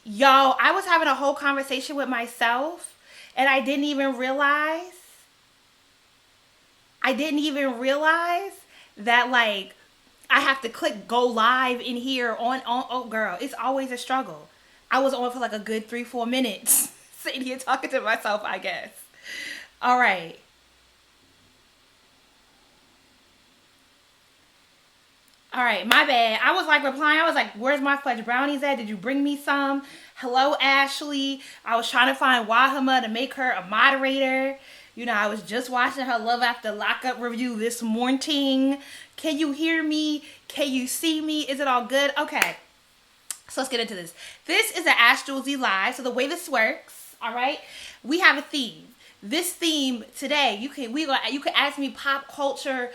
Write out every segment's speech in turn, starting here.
Yo, I was having a whole conversation with myself and I didn't even realize that like I have to click go live in here on oh girl, it's always a struggle. I was on for like a good 3-4 minutes sitting here talking to myself, I guess. All right. All right, my bad. I was like replying. I was like, "Where's my fudge brownies at? Did you bring me some?" Hello, Ashley. I was trying to find Wahama to make her a moderator. You know, I was just watching her Love After Lockup review this morning. Can you hear me? Can you see me? Is it all good? Okay, so let's get into this. This is an Ask Jouelzy live. So the way this works, all right, we have a theme. This theme today, you can ask me pop culture,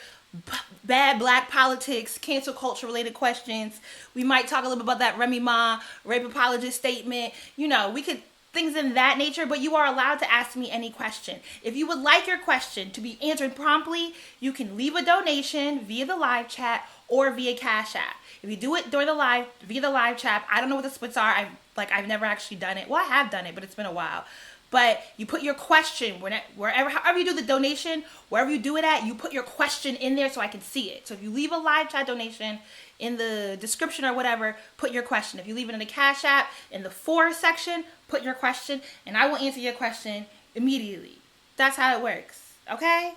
bad black politics, cancel culture related questions. We might talk a little bit about that Remy Ma rape apologist statement. You know, we could things in that nature, but you are allowed to ask me any question. If you would like your question to be answered promptly, you can leave a donation via the live chat or via Cash App. If you do it during the live via the live chat, I don't know what the splits are. I've never actually done it. Well, I have done it, but it's been a while. But you put your question wherever, however you do the donation, wherever you do it at, you put your question in there so I can see it. So if you leave a live chat donation in the description or whatever, put your question. If you leave it in the Cash App in the for section, put your question, and I will answer your question immediately. That's how it works. Okay?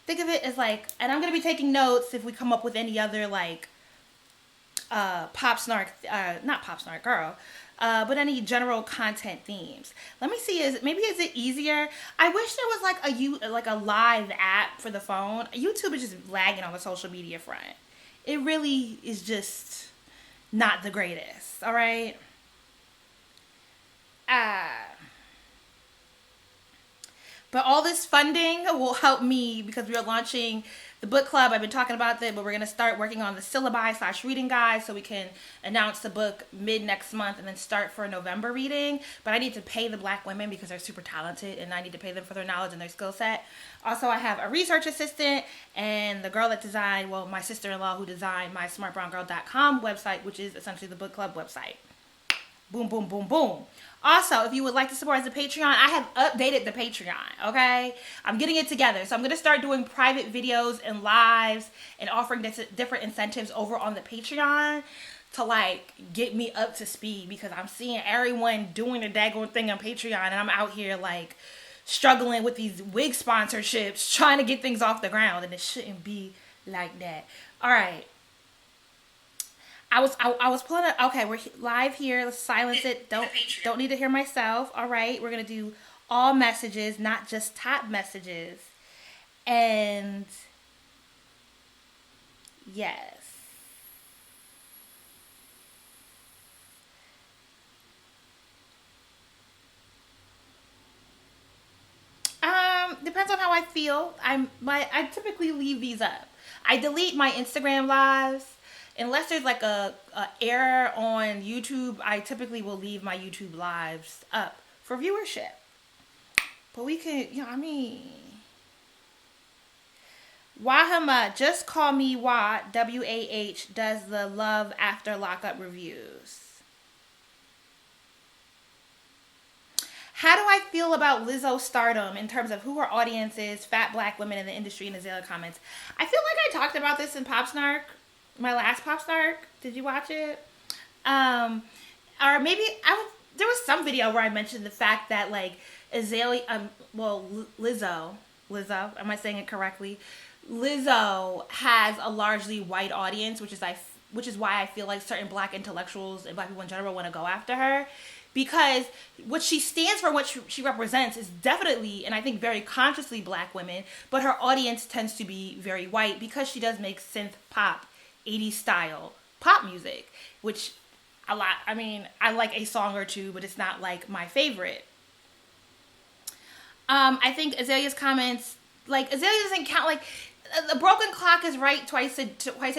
Think of it as like, and I'm gonna be taking notes if we come up with any other like pop snark, not pop snark, girl, but any general content themes. Let me see. Is it easier? I wish there was like a live app for the phone. YouTube is just lagging on the social media front. It really is just not the greatest. All right. Uh, But all this funding will help me because we are launching the book club. I've been talking about that, but we're going to start working on the syllabi/reading guide so we can announce the book mid next month and then start for a November reading. But I need to pay the black women because they're super talented and I need to pay them for their knowledge and their skill set. Also, I have a research assistant and the girl that designed, well, my sister-in-law who designed my smartbrowngirl.com website, which is essentially the book club website. Boom, boom, boom, boom. Also, if you would like to support as a Patreon, I have updated the Patreon, okay? I'm getting it together. So I'm going to start doing private videos and lives and offering different incentives over on the Patreon to, like, get me up to speed because I'm seeing everyone doing the daggone thing on Patreon and I'm out here, like, struggling with these wig sponsorships, trying to get things off the ground, and it shouldn't be like that. All right. I was pulling it. Okay, we're live here. Let's silence it. Don't need to hear myself. All right, we're gonna do all messages, not just top messages. And yes, depends on how I feel. I typically leave these up. I delete my Instagram lives unless there's like a error on YouTube. I typically will leave my YouTube lives up for viewership. But we could, I mean, Wahama, just call me Wah, WAH, does the Love After Lockup reviews. How do I feel about Lizzo's stardom in terms of who her audience is, fat black women in the industry, and Azalea comments? I feel like I talked about this in Pop Snark, my last Pop Snark. Did you watch it? Or maybe there was some video where I mentioned the fact that like Azalea, Lizzo, am I saying it correctly? Lizzo has a largely white audience, which is why I feel like certain black intellectuals and black people in general want to go after her. Because what she stands for, what she represents is definitely, and I think very consciously, black women, but her audience tends to be very white because she does make synth pop, 80s style pop music, which I like a song or two, but it's not like my favorite. I think Azalea's comments, like Azalea doesn't count, like the broken clock is right twice a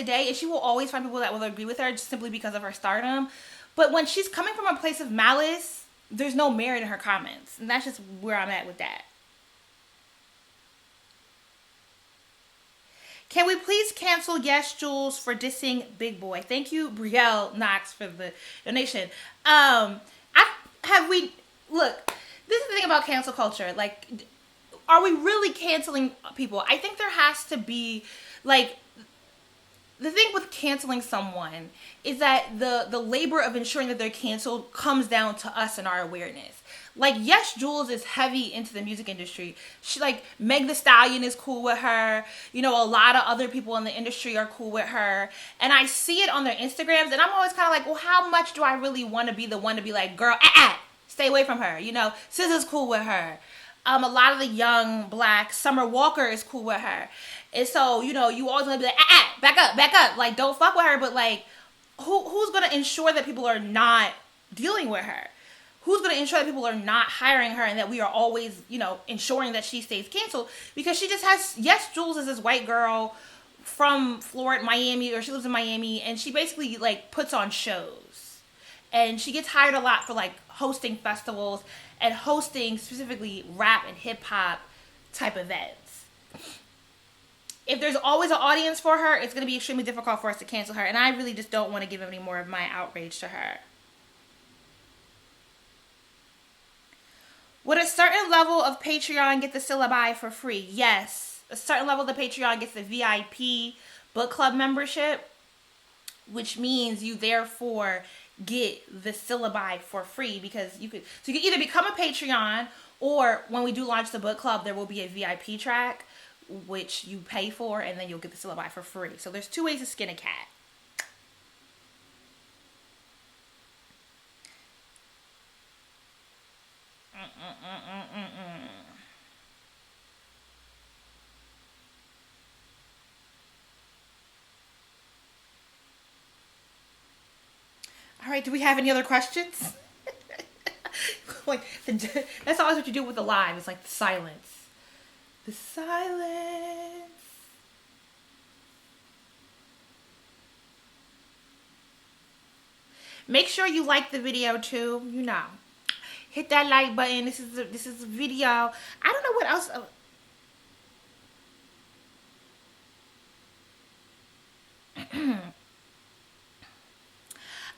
day, and she will always find people that will agree with her just simply because of her stardom. But when she's coming from a place of malice, there's no merit in her comments. And that's just where I'm at with that. Can we please cancel Yes Jules for dissing Big Boy? Thank you, Brielle Knox, for the donation. Look, this is the thing about cancel culture. Like, are we really canceling people? I think there has to be, like, the thing with canceling someone is that the labor of ensuring that they're canceled comes down to us and our awareness. Like, yes, Jouelzy is heavy into the music industry. She, like, Meg Thee Stallion is cool with her. You know, a lot of other people in the industry are cool with her. And I see it on their Instagrams, and I'm always kind of like, well, how much do I really want to be the one to be like, girl, stay away from her. You know, SZA's cool with her. A lot of the young black Summer Walker is cool with her. And so, you know, you always want to be like, back up. Like, don't fuck with her. But, like, who's going to ensure that people are not dealing with her? Who's going to ensure that people are not hiring her and that we are always, you know, ensuring that she stays canceled? Because she just has, yes, Jouelzy is this white girl from Florida, Miami, or she lives in Miami, and she basically, like, puts on shows. And she gets hired a lot for, like, hosting festivals and hosting specifically rap and hip-hop type events. If there's always an audience for her, it's going to be extremely difficult for us to cancel her. And I really just don't want to give any more of my outrage to her. Would a certain level of Patreon get the syllabi for free? Yes. A certain level of the Patreon gets the VIP book club membership, which means you therefore get the syllabi for free because you can either become a Patreon, or when we do launch the book club, there will be a VIP track, which you pay for, and then you'll get the syllabi for free. So there's 2 ways to skin a cat. All right, do we have any other questions? Like, that's always what you do with the live. It's like the silence. The silence. Make sure you like the video too. You know, hit that like button. This is a video. I don't know what else.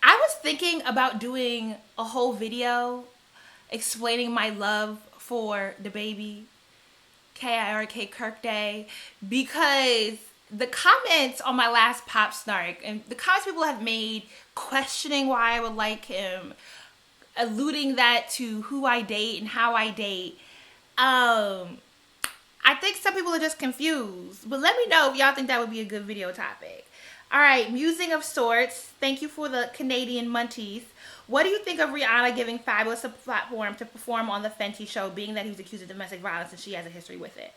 I was thinking about doing a whole video explaining my love for the baby, KIRK Kirk Day, because the comments on my last Pop Snark and the comments people have made questioning why I would like him, alluding that to who I date and how I date, I think some people are just confused. But let me know if y'all think that would be a good video topic. All right, musing of sorts. Thank you for the Canadian Munties. What do you think of Rihanna giving Fabulous a platform to perform on the Fenty show, being that he was accused of domestic violence and she has a history with it?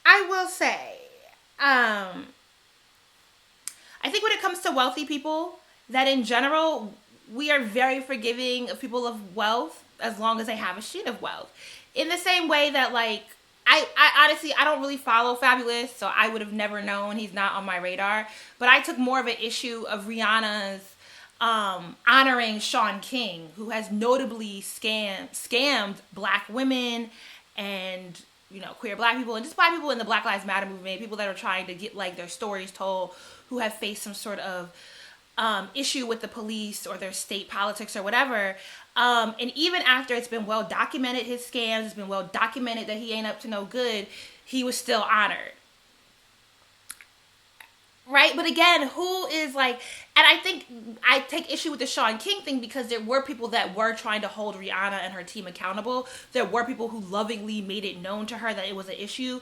I will say, I think when it comes to wealthy people, that in general, we are very forgiving of people of wealth as long as they have a sheet of wealth. In the same way that, like, I honestly, I don't really follow Fabulous, so I would have never known. He's not on my radar. But I took more of an issue of Rihanna's honoring Sean King, who has notably scammed black women and, you know, queer black people and just black people in the Black Lives Matter movement, people that are trying to get, like, their stories told, who have faced some sort of issue with the police or their state politics or whatever. And even after it's been well documented, his scams, it's been well documented that he ain't up to no good, he was still honored. Right? But again, who is like, and I think I take issue with the Sean King thing because there were people that were trying to hold Rihanna and her team accountable. There were people who lovingly made it known to her that it was an issue.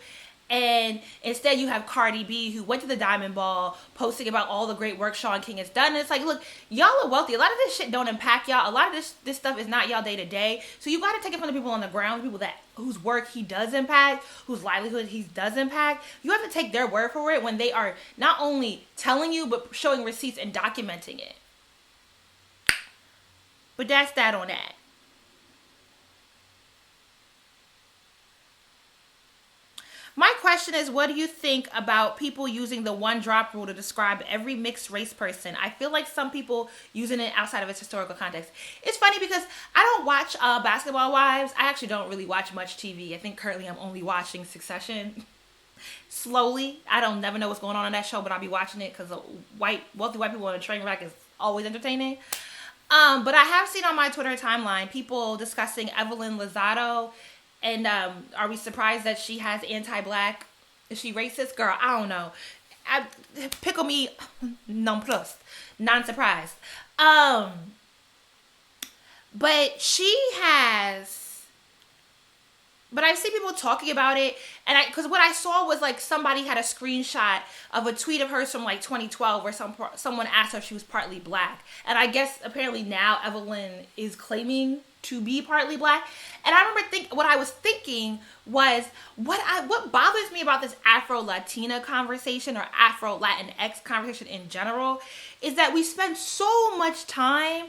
And instead you have Cardi B, who went to the Diamond Ball posting about all the great work Sean King has done. And it's like, look, y'all are wealthy. A lot of this shit don't impact y'all. A lot of this stuff is not y'all day to day. So you got to take it from the people on the ground, people that whose work he does impact, whose livelihood he does impact. You have to take their word for it when they are not only telling you, but showing receipts and documenting it. But that's that on that. My question is, what do you think about people using the one drop rule to describe every mixed race person? I feel like some people using it outside of its historical context. It's funny because I don't watch Basketball Wives. I actually don't really watch much TV. I think currently I'm only watching Succession. slowly. I don't never know what's going on in that show, but I'll be watching it because wealthy white people on a train wreck is always entertaining. But I have seen on my Twitter timeline people discussing Evelyn Lozado, and are we surprised that she has anti-black? Is she racist? Girl, I don't know. Pickle me nonplussed, non-surprised. But she has. But I've seen people talking about it, and because what I saw was like somebody had a screenshot of a tweet of hers from like 2012 where someone asked her if she was partly black, and I guess apparently now Evelyn is claiming to be partly black. And I remember what I was thinking was what bothers me about this Afro-Latina conversation or Afro-Latinx conversation in general is that we spend so much time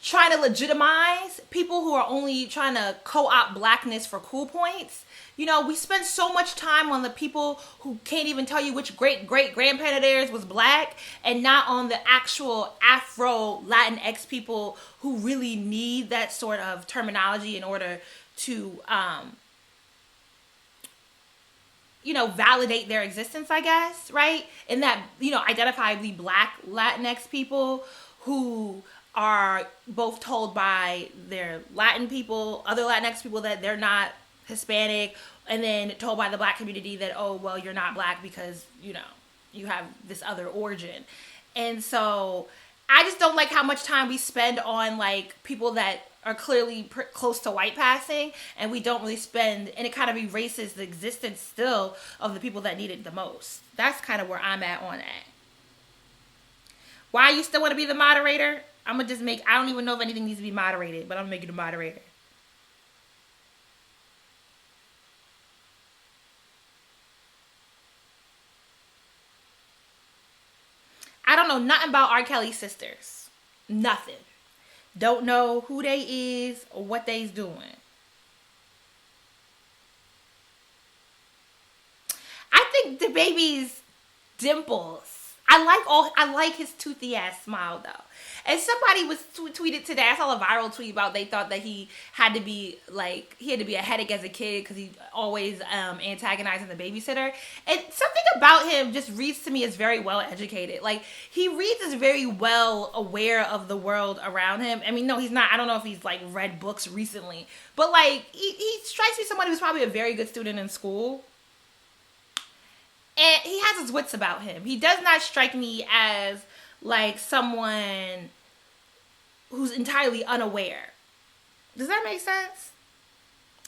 trying to legitimize people who are only trying to co-opt blackness for cool points. You know, we spend so much time on the people who can't even tell you which great-great-grandparent of theirs was black, and not on the actual Afro-Latinx people who really need that sort of terminology in order to, validate their existence, I guess, right? And that, identifiably black Latinx people who are both told by their Latin people, other Latinx people, that they're not Hispanic, and then told by the black community that, oh, well, you're not black because, you have this other origin. And so I just don't like how much time we spend on, like, people that are clearly close to white passing, and we don't really spend, and it kind of erases the existence still of the people that need it the most. That's kind of where I'm at on that. Why you still want to be the moderator? I'm going to just I don't even know if anything needs to be moderated, but I'm going to make you the moderator. I don't know nothing about R. Kelly's sisters. Nothing. Don't know who they is or what they's doing. I think the baby's dimples. I like his toothy ass smile though. And somebody was tweeted today. I saw a viral tweet about they thought that he had to be a headache as a kid because he always antagonizing the babysitter. And something about him just reads to me as very well educated. Like, he reads as very well aware of the world around him. I mean, no, he's not. I don't know if he's like read books recently, but like he strikes me as somebody who's probably a very good student in school. And he has his wits about him. He does not strike me as like someone who's entirely unaware. Does that make sense?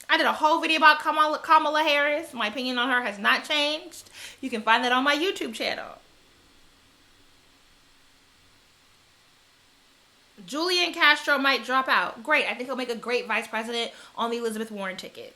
I did a whole video about Kamala Harris. My opinion on her has not changed. You can find that on my YouTube channel. Julian Castro might drop out. Great. I think he'll make a great vice president on the Elizabeth Warren ticket.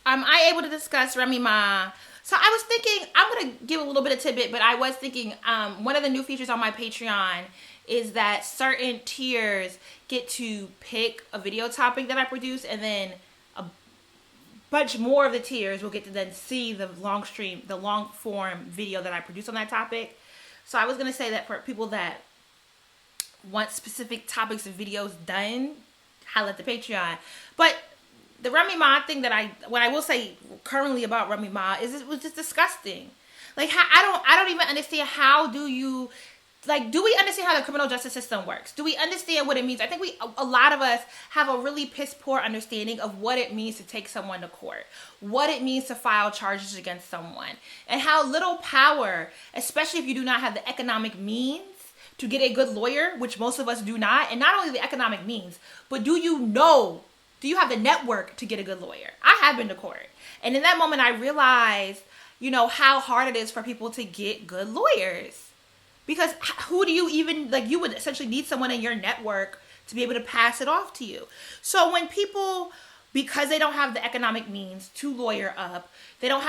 Am I able to discuss Remy Ma? So I was thinking, I'm going to give a little bit of tidbit, but I was thinking one of the new features on my Patreon is that certain tiers get to pick a video topic that I produce, and then a bunch more of the tiers will get to then see the long form video that I produce on that topic. So I was going to say that for people that want specific topics and videos done, highlight the Patreon. But the Remy Ma thing what I will say currently about Remy Ma is it was just disgusting. Like, I don't even understand do we understand how the criminal justice system works? Do we understand what it means? I think a lot of us have a really piss poor understanding of what it means to take someone to court, what it means to file charges against someone, and how little power, especially if you do not have the economic means to get a good lawyer, which most of us do not, and not only the economic means, but do you have the network to get a good lawyer? I have been to court. And in that moment, I realized, how hard it is for people to get good lawyers. Because who do you even, you would essentially need someone in your network to be able to pass it off to you. So when people, because they don't have the economic means to lawyer up, they don't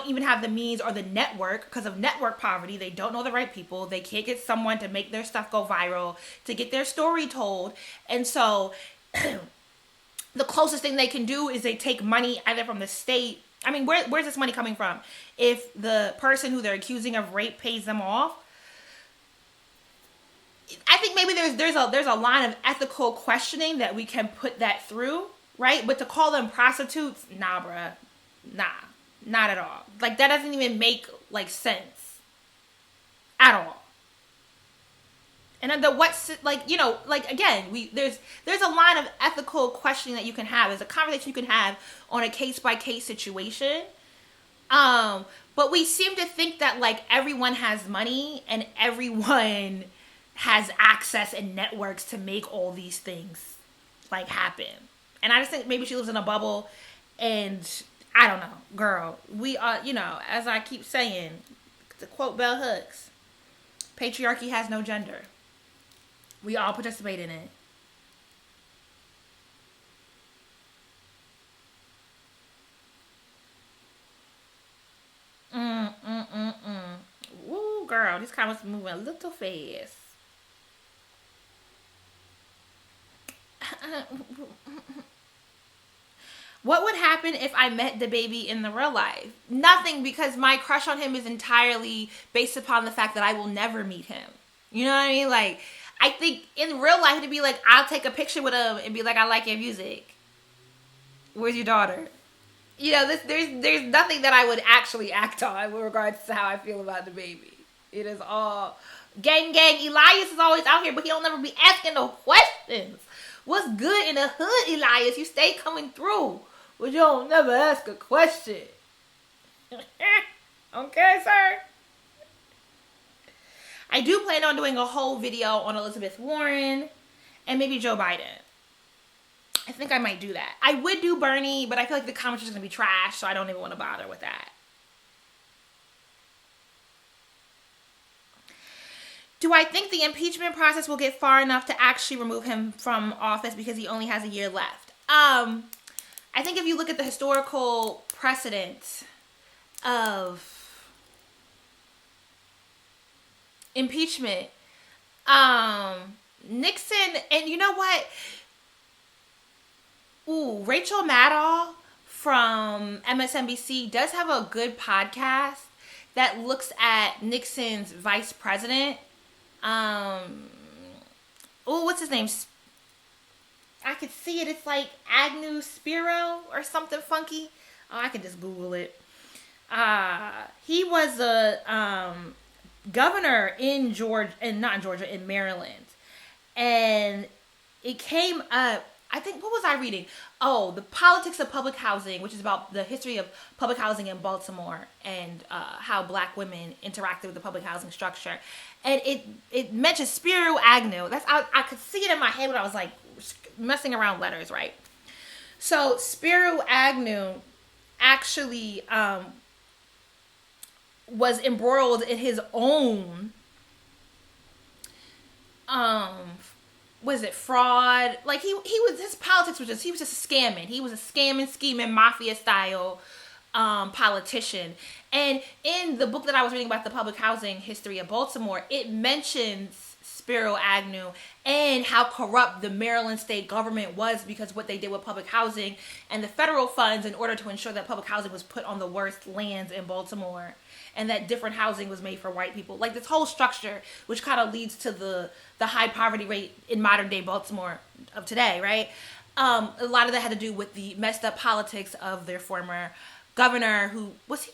even have the means or the network because of network poverty. They don't know the right people. They can't get someone to make their stuff go viral, to get their story told. And so the closest thing they can do is they take money either from the state. I mean, where's this money coming from? If the person who they're accusing of rape pays them off, I think maybe there's a line of ethical questioning that we can put that through, right? But to call them prostitutes, nah, bruh. Nah, not at all. Like, that doesn't even make, like, sense. At all. And then like, you know, like, again, there's a line of ethical questioning that you can have. There's a conversation you can have on a case-by-case situation. But we seem to think that, like, everyone has money and everyone has access and networks to make all these things, like, happen. And I just think maybe she lives in a bubble, and I don't know, girl. We are, you know, as I keep saying, to quote Bell Hooks, patriarchy has no gender. We all participate in it. Woo, girl, these comments are moving a little fast. What would happen if I met the baby in the real life? Nothing, because my crush on him is entirely based upon the fact that I will never meet him. You know what I mean? Like, I think in real life it'd be like, I'll take a picture with him and be like, I like your music. Where's your daughter? You know, there's nothing that I would actually act on with regards to how I feel about the baby. It is all gang. Elias is always out here, but he don't never be asking no questions. What's good in the hood, Elias? You stay coming through, but you don't never ask a question. Okay, sir? I do plan on doing a whole video on Elizabeth Warren and maybe Joe Biden. I think I might do that. I would do Bernie, but I feel like the comments are going to be trash, so I don't even want to bother with that. Do I think the impeachment process will get far enough to actually remove him from office because he only has a year left? I think if you look at the historical precedent of impeachment, Nixon, and you know what? Ooh, Rachel Maddow from MSNBC does have a good podcast that looks at Nixon's vice president. What's his name? I could see it. It's like Agnew Spiro or something funky. Oh, I could just Google it. He was a governor in in Maryland. And it came up, I think, what was I reading? Oh, The Politics of Public Housing, which is about the history of public housing in Baltimore and how black women interacted with the public housing structure. And it mentions Spiro Agnew. I could see it in my head when I was like messing around letters, right? So Spiro Agnew actually was embroiled in his own was it fraud? Like his politics was he was just scamming. He was a scamming, scheming, mafia style politician. And in the book that I was reading about the public housing history of Baltimore, it mentions Spiro Agnew and how corrupt the Maryland state government was because what they did with public housing and the federal funds in order to ensure that public housing was put on the worst lands in Baltimore and that different housing was made for white people. Like this whole structure, which kind of leads to the high poverty rate in modern day Baltimore of today, right? A lot of that had to do with the messed up politics of their former governor, who was he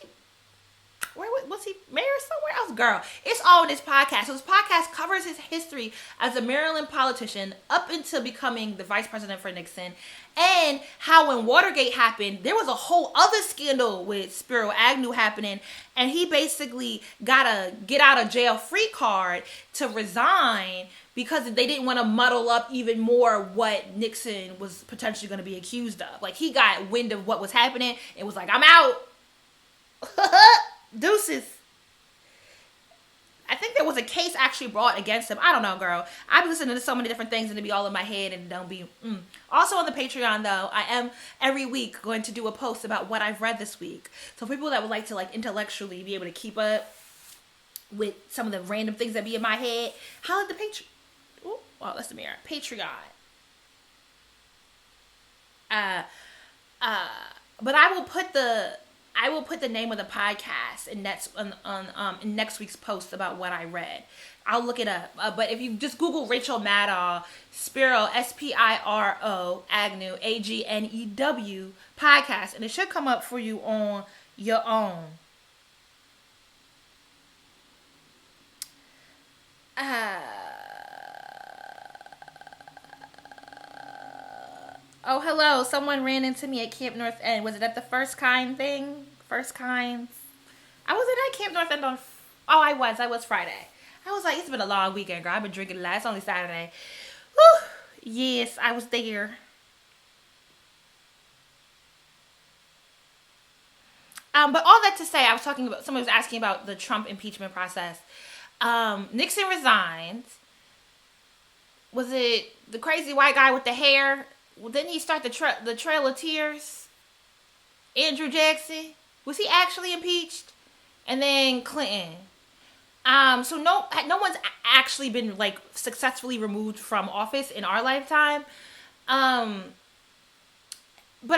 mayor somewhere else? Girl, it's all in this podcast. So this podcast covers his history as a Maryland politician up until becoming the vice president for Nixon, and how when Watergate happened, there was a whole other scandal with Spiro Agnew happening, and he basically got a get out of jail free card to resign because they didn't want to muddle up even more what Nixon was potentially going to be accused of. Like, he got wind of what was happening and was like, I'm out. Deuces. I think there was a case actually brought against him. I don't know, girl. I've listened to so many different things and to be all in my head and don't be... Also on the Patreon, though, I am every week going to do a post about what I've read this week. So people that would like to like intellectually be able to keep up with some of the random things that be in my head, holla at the Patreon. Oh, that's the mirror. Patreon. But I will put the I will put the name of the podcast in next week's post about what I read. I'll look it up. But if you just Google Rachel Maddow, Spiro, Spiro, Agnew, Agnew podcast, and it should come up for you on your own. Oh, hello. Someone ran into me at Camp North End. Was it at the First Kind thing? First Kinds? I wasn't at Camp North End on... Oh, I was Friday. I was like, it's been a long weekend, girl. I've been drinking a lot. It's only Saturday. Whew. Yes, I was there. But all that to say, I was talking about... Someone was asking about the Trump impeachment process. Nixon resigned. Was it the crazy white guy with the hair? Well, didn't he start the Trail of Tears? Andrew Jackson? Was he actually impeached? And then Clinton. So no one's actually been like successfully removed from office in our lifetime. But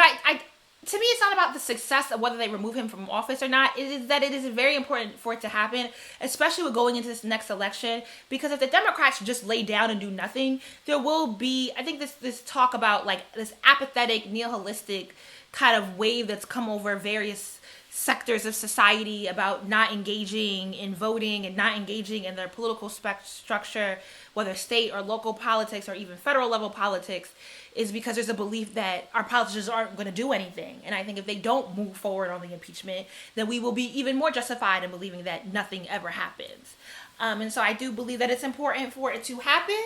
I to me, it's not about the success of whether they remove him from office or not. It is that it is very important for it to happen, especially with going into this next election. Because if the Democrats just lay down and do nothing, there will be, I think this talk about like this apathetic, nihilistic kind of wave that's come over various sectors of society about not engaging in voting and not engaging in their political structure, whether state or local politics or even federal level politics, is because there's a belief that our politicians aren't going to do anything. And I think if they don't move forward on the impeachment, then we will be even more justified in believing that nothing ever happens. And so I do believe that it's important for it to happen.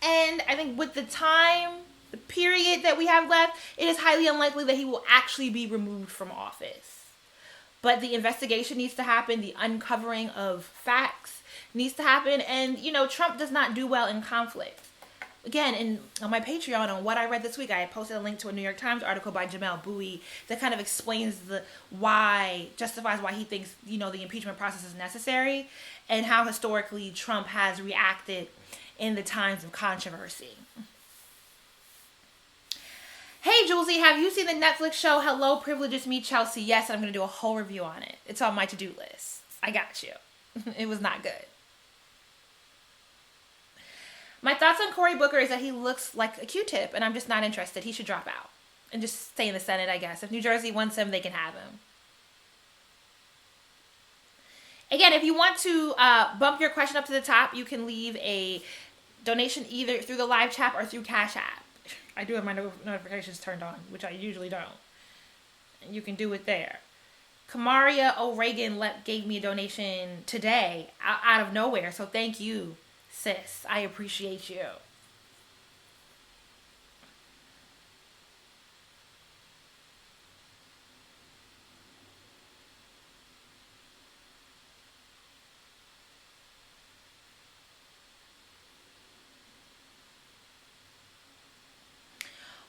And I think with the period that we have left, it is highly unlikely that he will actually be removed from office. But the investigation needs to happen. The uncovering of facts needs to happen. And, Trump does not do well in conflict. Again, on my Patreon, on what I read this week, I posted a link to a New York Times article by Jamel Bowie that kind of explains justifies why he thinks, the impeachment process is necessary and how historically Trump has reacted in the times of controversy. Hey, Jouelzy, have you seen the Netflix show Hello, Privileges Me, Chelsea? Yes, I'm going to do a whole review on it. It's on my to-do list. I got you. It was not good. My thoughts on Cory Booker is that he looks like a Q-tip, and I'm just not interested. He should drop out and just stay in the Senate, I guess. If New Jersey wants him, they can have him. Again, if you want to bump your question up to the top, you can leave a donation either through the live chat or through Cash App. I do have my notifications turned on, which I usually don't. And you can do it there. Kamaria O'Regan gave me a donation today out of nowhere, so thank you, sis. I appreciate you.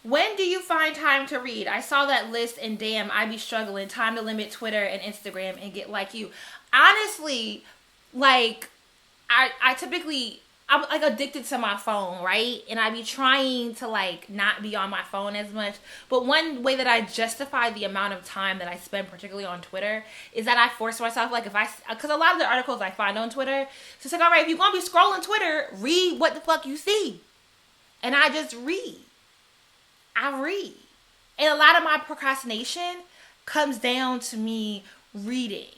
When do you find time to read? I saw that list and damn, I be struggling. Time to limit Twitter and Instagram and get like you. Honestly, like, I typically, I'm like addicted to my phone, right? And I be trying to like not be on my phone as much. But one way that I justify the amount of time that I spend particularly on Twitter is that I force myself, like because a lot of the articles I find on Twitter, so it's like, all right, if you're going to be scrolling Twitter, read what the fuck you see. And I just read. I read. And a lot of my procrastination comes down to me reading.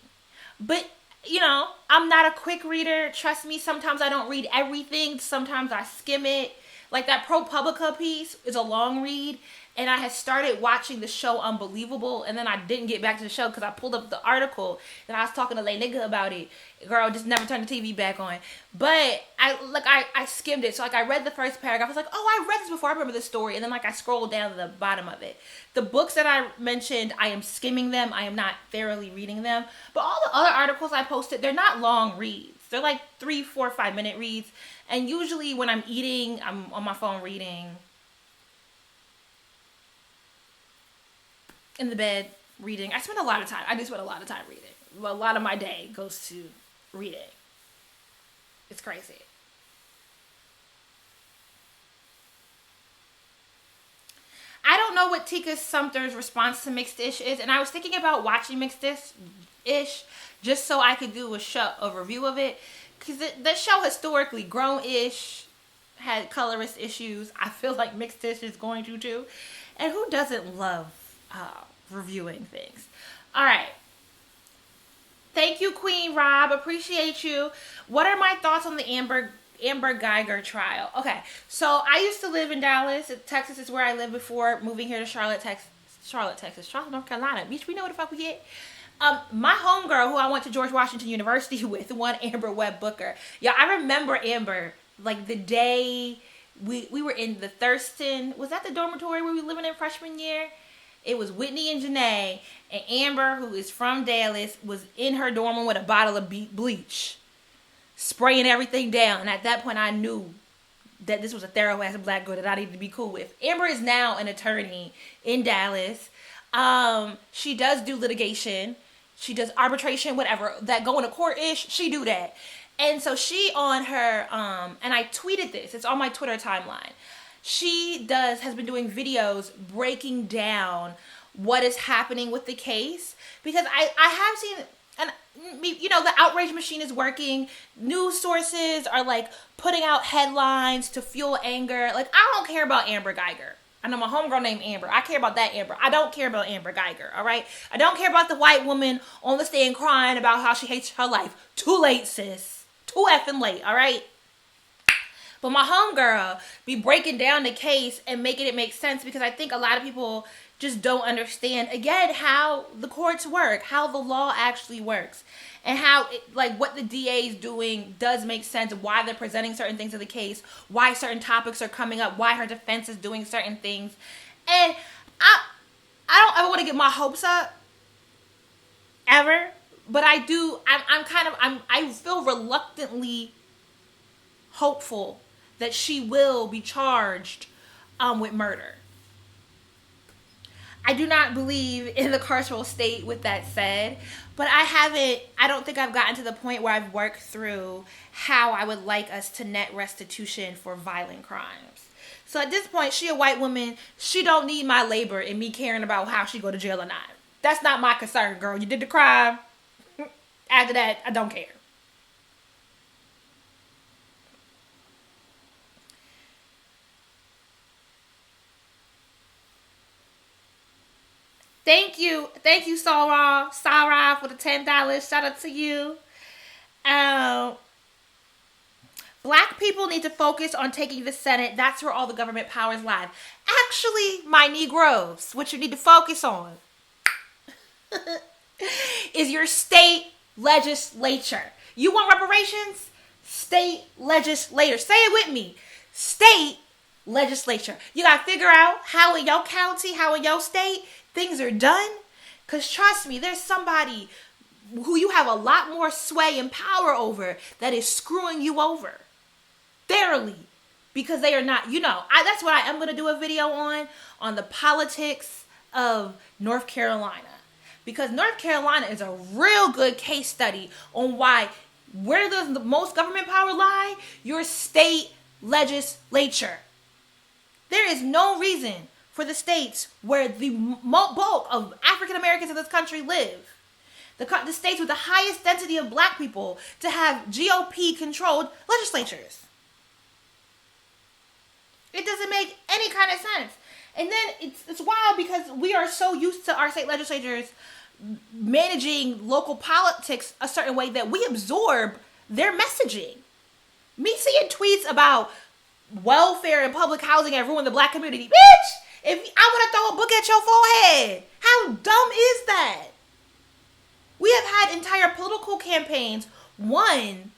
But, I'm not a quick reader. Trust me, sometimes I don't read everything. Sometimes I skim it. Like that ProPublica piece is a long read. And I had started watching the show Unbelievable. And then I didn't get back to the show because I pulled up the article. And I was talking to Lay Nigga about it. Girl, just never turned the TV back on. But I skimmed it. So I read the first paragraph. I was like, oh, I read this before. I remember this story. And then I scrolled down to the bottom of it. The books that I mentioned, I am skimming them. I am not thoroughly reading them. But all the other articles I posted, they're not long reads. They're like 3, 4, 5 minute reads. And usually when I'm eating, I'm on my phone reading. In the bed reading. I do spend a lot of time reading. A lot of my day goes to reading. It's crazy. I don't know what Tika Sumter's response to Mixed-ish is, and I was thinking about watching Mixed-ish just so I could do a review of it, because the show historically, Grown-ish had colorist issues. I feel like Mixed-ish is going to too, and who doesn't love reviewing things? All right. Thank you, Queen Rob. Appreciate you. What are my thoughts on the Amber Geiger trial? Okay, so I used to live in Dallas. Texas is where I lived before moving here to Charlotte, North Carolina. Bitch, we know what the fuck we get. My homegirl, who I went to George Washington University with, one Amber Webb Booker. Yeah, I remember Amber, like the day we were in the Thurston. Was that the dormitory where we were living in freshman year? It was Whitney and Janae, and Amber, who is from Dallas, was in her dorm room with a bottle of bleach, spraying everything down. And at that point, I knew that this was a thorough-ass black girl that I needed to be cool with. Amber is now an attorney in Dallas. She does do litigation. She does arbitration, whatever. That going to court-ish, she do that. And so she on her, and I tweeted this. It's on my Twitter timeline. She has been doing videos breaking down what is happening with the case, because I have seen, and you know, the outrage machine is working. News sources are like putting out headlines to fuel anger. Like, I don't care about Amber Geiger. I know my homegirl named Amber. I care about that Amber. I don't care about Amber Geiger, all right? I don't care about the white woman on the stand crying about how she hates her life. Too late, sis. Too effing late, all right? But my homegirl be breaking down the case and making it make sense, because I think a lot of people just don't understand, again, how the courts work, how the law actually works, and how, what the DA is doing does make sense, why they're presenting certain things to the case, why certain topics are coming up, why her defense is doing certain things. And I don't ever want to get my hopes up, ever, but I do, I feel reluctantly hopeful that she will be charged with murder. I do not believe in the carceral state, with that said, but I don't think I've gotten to the point where I've worked through how I would like us to net restitution for violent crimes. So at this point, she a white woman, she don't need my labor in me caring about how she go to jail or not. That's not my concern, girl. You did the crime. After that, I don't care. Thank you, Sarah, for the $10. Shout out to you. Black people need to focus on taking the Senate. That's where all the government powers lie. Actually, my Negroes, what you need to focus on is your state legislature. You want reparations? State legislature. Say it with me. State legislature. You got to figure out how in your county, how in your state, things are done. Because trust me, there's somebody who you have a lot more sway and power over that is screwing you over. Thoroughly. Because they are not, that's what I am going to do a video on the politics of North Carolina. Because North Carolina is a real good case study on why, where does the most government power lie? Your state legislature. There is no reason for the states where the bulk of African Americans in this country live, the states with the highest density of black people, to have GOP-controlled legislatures. It doesn't make any kind of sense. And then it's wild because we are so used to our state legislatures managing local politics a certain way that we absorb their messaging. Me seeing tweets about welfare and public housing and ruin the black community. Bitch! If I want to throw a book at your forehead. How dumb is that? We have had entire political campaigns won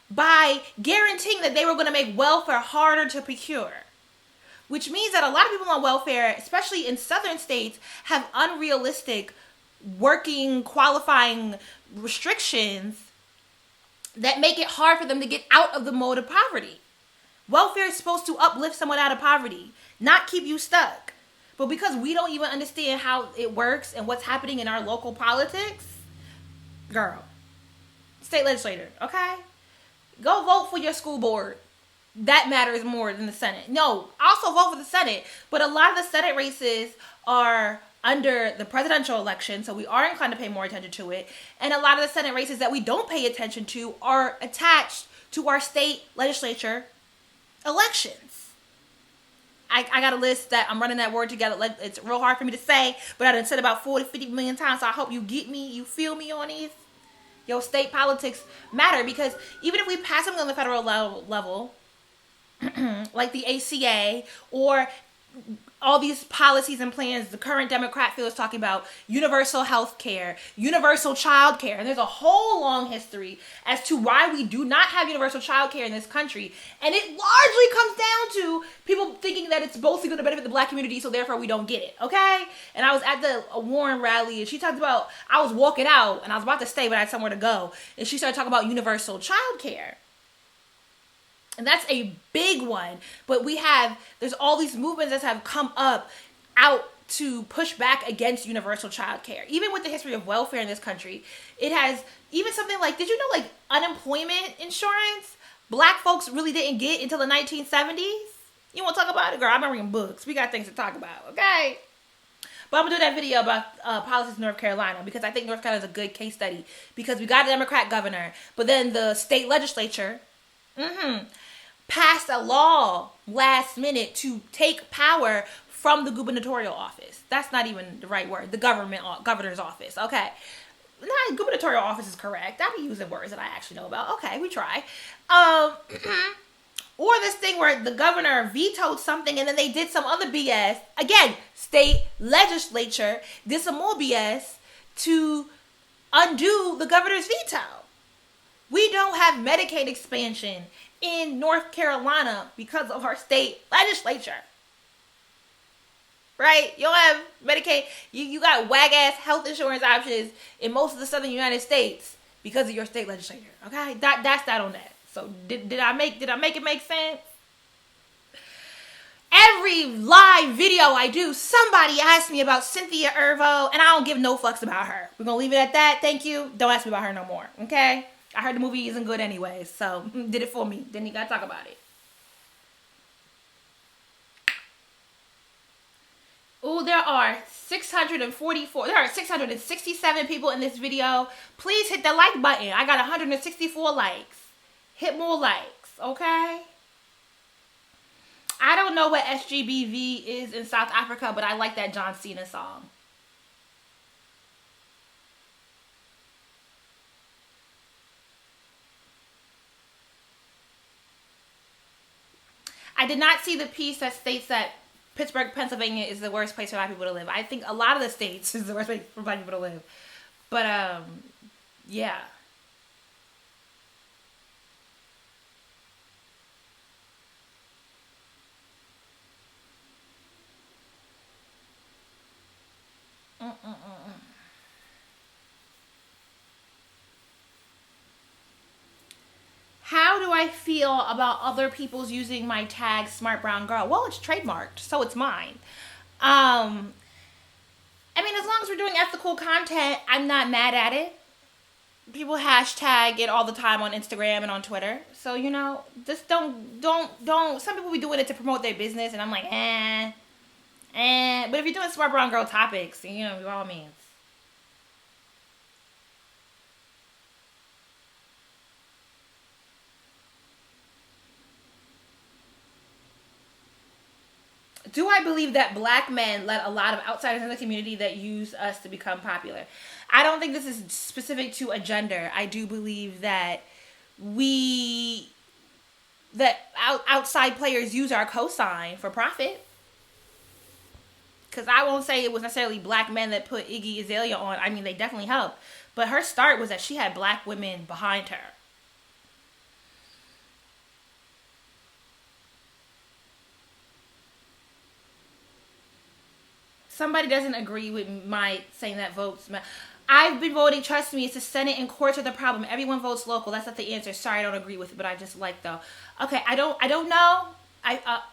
by guaranteeing that they were going to make welfare harder to procure. Which means that a lot of people on welfare, especially in southern states, have unrealistic working, qualifying restrictions that make it hard for them to get out of the mode of poverty. Welfare is supposed to uplift someone out of poverty, not keep you stuck. But because we don't even understand how it works and what's happening in our local politics, girl, state legislator, okay? Go vote for your school board. that matters more than the Senate. No, also vote for the Senate, but a lot of the Senate races are under the presidential election, so we are inclined to pay more attention to it. And a lot of the Senate races that we don't pay attention to are attached to our state legislature elections. I got a list that I'm running that word together. It's real hard for me to say, but I done said about 40, 50 million times, so I hope you get me, you feel me on these. Yo, state politics matter, because even if we pass something on the federal level like the ACA or all these policies and plans the current Democrat field is talking about, universal health care, universal child care, and there's a whole long history as to why we do not have universal child care in this country, and it largely comes down to people thinking that it's mostly going to benefit the black community, so therefore we don't get it, okay? And I was at the Warren rally, and she talked about, I was walking out, and I was about to stay, but I had somewhere to go, and she started talking about universal child care. And that's a big one. But there's all these movements that have come up out to push back against universal child care. Even with the history of welfare in this country, it has, even something like, did you know, like, unemployment insurance, black folks really didn't get until the 1970s? You want to talk about it? Girl, I've been reading books. We got things to talk about, okay? But I'm going to do that video about policies in North Carolina, because I think North Carolina is a good case study, because we got a Democrat governor, but then the state legislature, passed a law last minute to take power from the gubernatorial office. That's not even the right word. The governor's office. Okay. Nah, gubernatorial office is correct. I be using words that I actually know about. Okay, we try. Or this thing where the governor vetoed something and then they did some other BS. Again, state legislature did some more BS to undo the governor's veto. We don't have Medicaid expansion in North Carolina because of our state legislature. Right? You don't have Medicaid. You got wag-ass health insurance options in most of the southern United States because of your state legislature. Okay? That's that on that. So did I make it make sense? Every live video I do, somebody asks me about Cynthia Erivo, and I don't give no fucks about her. We're gonna leave it at that. Thank you. Don't ask me about her no more. Okay? I heard the movie isn't good anyway, so did it for me. Didn't you gotta talk about it. Oh, there are 667 people in this video. Please hit the like button. I got 164 likes. Hit more likes, okay? I don't know what SGBV is in South Africa, but I like that John Cena song. I did not see the piece that states that Pittsburgh, Pennsylvania is the worst place for black people to live. I think a lot of the states is the worst place for black people to live. But, yeah. How do I feel about other people's using my tag Smart Brown Girl? Well, it's trademarked, so it's mine. I mean, as long as we're doing ethical content, I'm not mad at it. People hashtag it all the time on Instagram and on Twitter. So, you know, just don't. Some people be doing it to promote their business, and I'm like, But if you're doing Smart Brown Girl topics, you know, by all means. Do I believe that black men let a lot of outsiders in the community that use us to become popular? I don't think this is specific to a gender. I do believe that outside players use our cosign for profit. Because I won't say it was necessarily black men that put Iggy Azalea on. I mean, they definitely helped. But her start was that she had black women behind her. Somebody doesn't agree with my saying that votes matter. I've been voting, trust me, it's the Senate and courts are the problem. Everyone votes local. That's not the answer. Sorry, I don't agree with it, but I just like though. Okay, I don't know.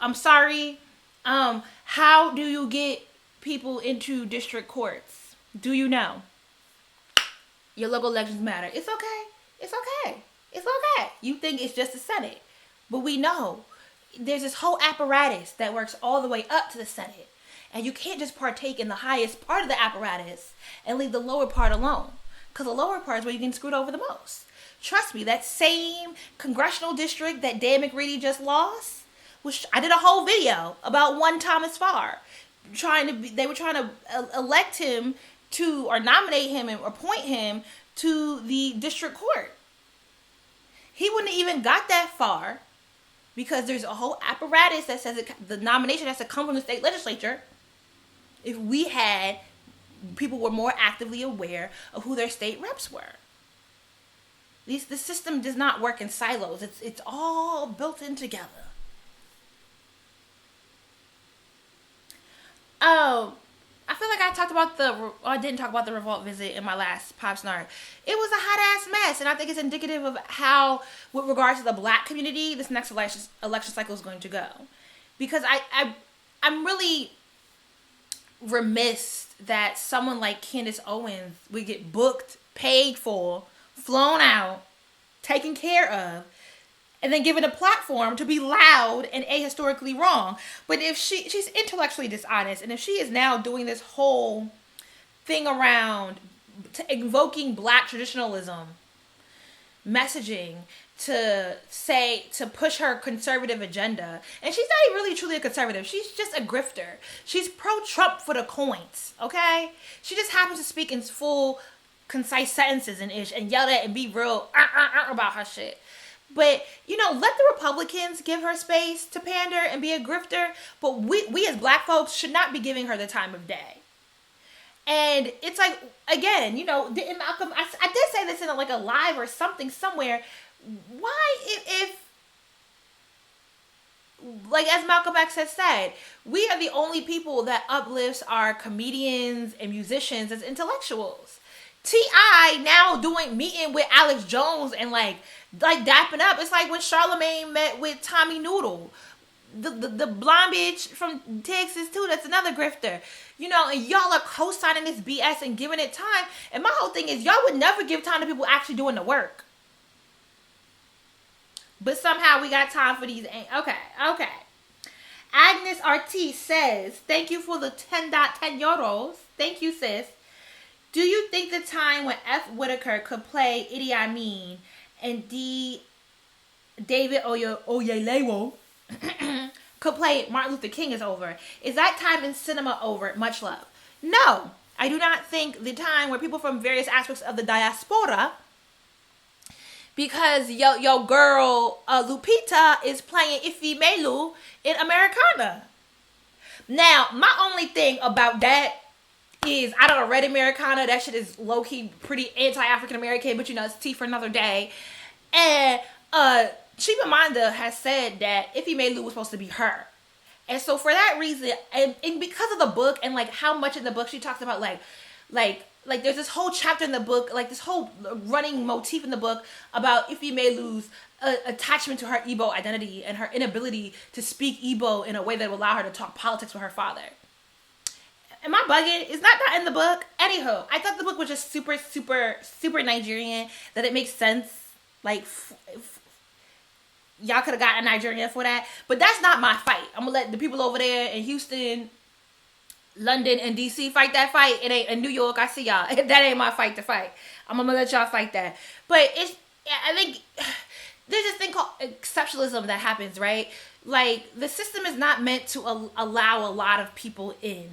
I'm sorry. How do you get people into district courts? Do you know? Your local elections matter. It's okay. It's okay. It's okay. You think it's just the Senate. But we know there's this whole apparatus that works all the way up to the Senate. And you can't just partake in the highest part of the apparatus and leave the lower part alone. Because the lower part is where you get screwed over the most. Trust me, that same congressional district that Dan McReady just lost, which I did a whole video about one Thomas Farr. They were trying to elect him to, or nominate him and appoint him to the district court. He wouldn't have even got that far because there's a whole apparatus that says the nomination has to come from the state legislature. If we had people were more actively aware of who their state reps were. The system does not work in silos. It's all built in together. Oh, I feel like I didn't talk about the revolt visit in my last Pop Snark. It was a hot ass mess, and I think it's indicative of how, with regards to the black community, this next election cycle is going to go. Because I'm really remiss that someone like Candace Owens would get booked, paid for, flown out, taken care of, and then given a platform to be loud and ahistorically wrong. But if she's intellectually dishonest, and if she is now doing this whole thing around invoking black traditionalism messaging to push her conservative agenda, and she's not even really truly a conservative, she's just a grifter. She's pro-Trump for the coins, okay? She just happens to speak in full concise sentences and yell at and be real about her shit. But, let the Republicans give her space to pander and be a grifter. But we as black folks should not be giving her the time of day. And it's like, again, didn't Malcolm, I did say this in a live or something somewhere. Why, if as Malcolm X has said, we are the only people that uplifts our comedians and musicians as intellectuals. T.I. now meeting with Alex Jones and dapping up. It's like when Charlamagne met with Tommy Noodle, the blonde bitch from Texas too. That's another grifter, and y'all are co-signing this BS and giving it time. And my whole thing is, y'all would never give time to people actually doing the work. But somehow we got time for these. Okay. Agnes RT says, thank you for the 10.10 euros. Thank you, sis. Do you think the time when F. Whitaker could play Idi Amin and David Oyelowo could play Martin Luther King is over? Is that time in cinema over? Much love. No, I do not think the time where people from various aspects of the diaspora, because yo girl Lupita is playing Ife Melu in Americana. Now, my only thing about that is, I don't read Americana. That shit is low-key pretty anti-African American, but it's tea for another day. And Chimamanda has said that Ife Melu was supposed to be her. And so for that reason, and because of the book and how much in the book she talks about there's this whole chapter in the book, this whole running motif in the book about Ife Melu's attachment to her Igbo identity and her inability to speak Igbo in a way that would allow her to talk politics with her father. Am I bugging? Is that not in the book? Anywho, I thought the book was just super, super, super Nigerian, that it makes sense. Y'all could have gotten Nigerian for that. But that's not my fight. I'm going to let the people over there in Houston, London, and DC fight that fight. It ain't in New York. I see y'all. That ain't my fight to fight. I'm going to let y'all fight that. But I think there's this thing called exceptionalism that happens, right? The system is not meant to allow a lot of people in.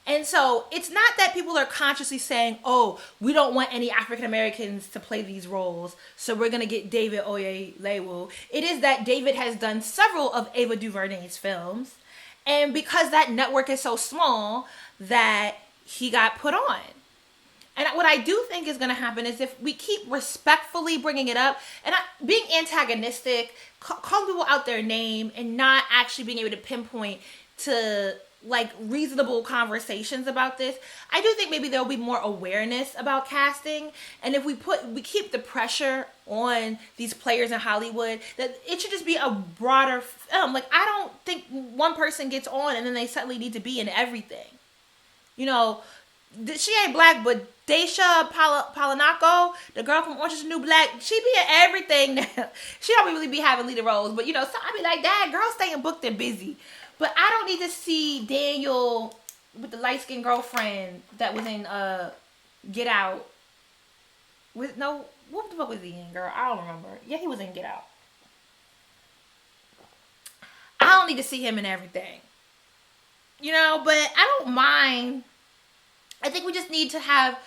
And so it's not that people are consciously saying, oh, we don't want any African Americans to play these roles, so we're going to get David Oyelowo. It is that David has done several of Ava DuVernay's films. And because that network is so small, that he got put on. And what I do think is going to happen is, if we keep respectfully bringing it up and being antagonistic, calling people out their name, and not actually being able to pinpoint to reasonable conversations about this, I do think maybe there'll be more awareness about casting. And if we keep the pressure on these players in Hollywood, that it should just be a broader film. I don't think one person gets on and then they suddenly need to be in everything. She ain't black, but Daisha Palanaco, the girl from Orange is the New Black, she be in everything now. She don't really be having leader roles, but so I be like, that girl staying booked and busy. But I don't need to see Daniel with the light skinned girlfriend that was in Get Out. What the fuck was he in, girl? I don't remember. Yeah, he was in Get Out. I don't need to see him in everything. But I don't mind. I think we just need to have,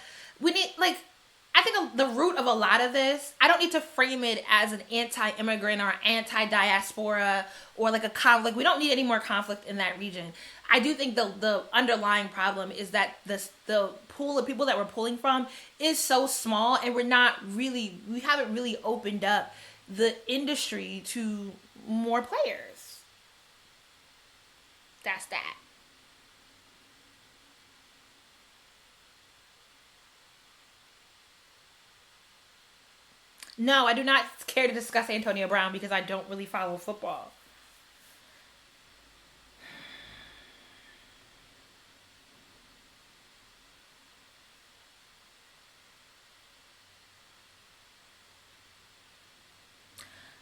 I think the root of a lot of this, I don't need to frame it as an anti-immigrant or anti-diaspora or like a conflict. We don't need any more conflict in that region. I do think the underlying problem is that the pool of people that we're pulling from is so small, and we haven't really opened up the industry to more players. That's that. No, I do not care to discuss Antonio Brown because I don't really follow football.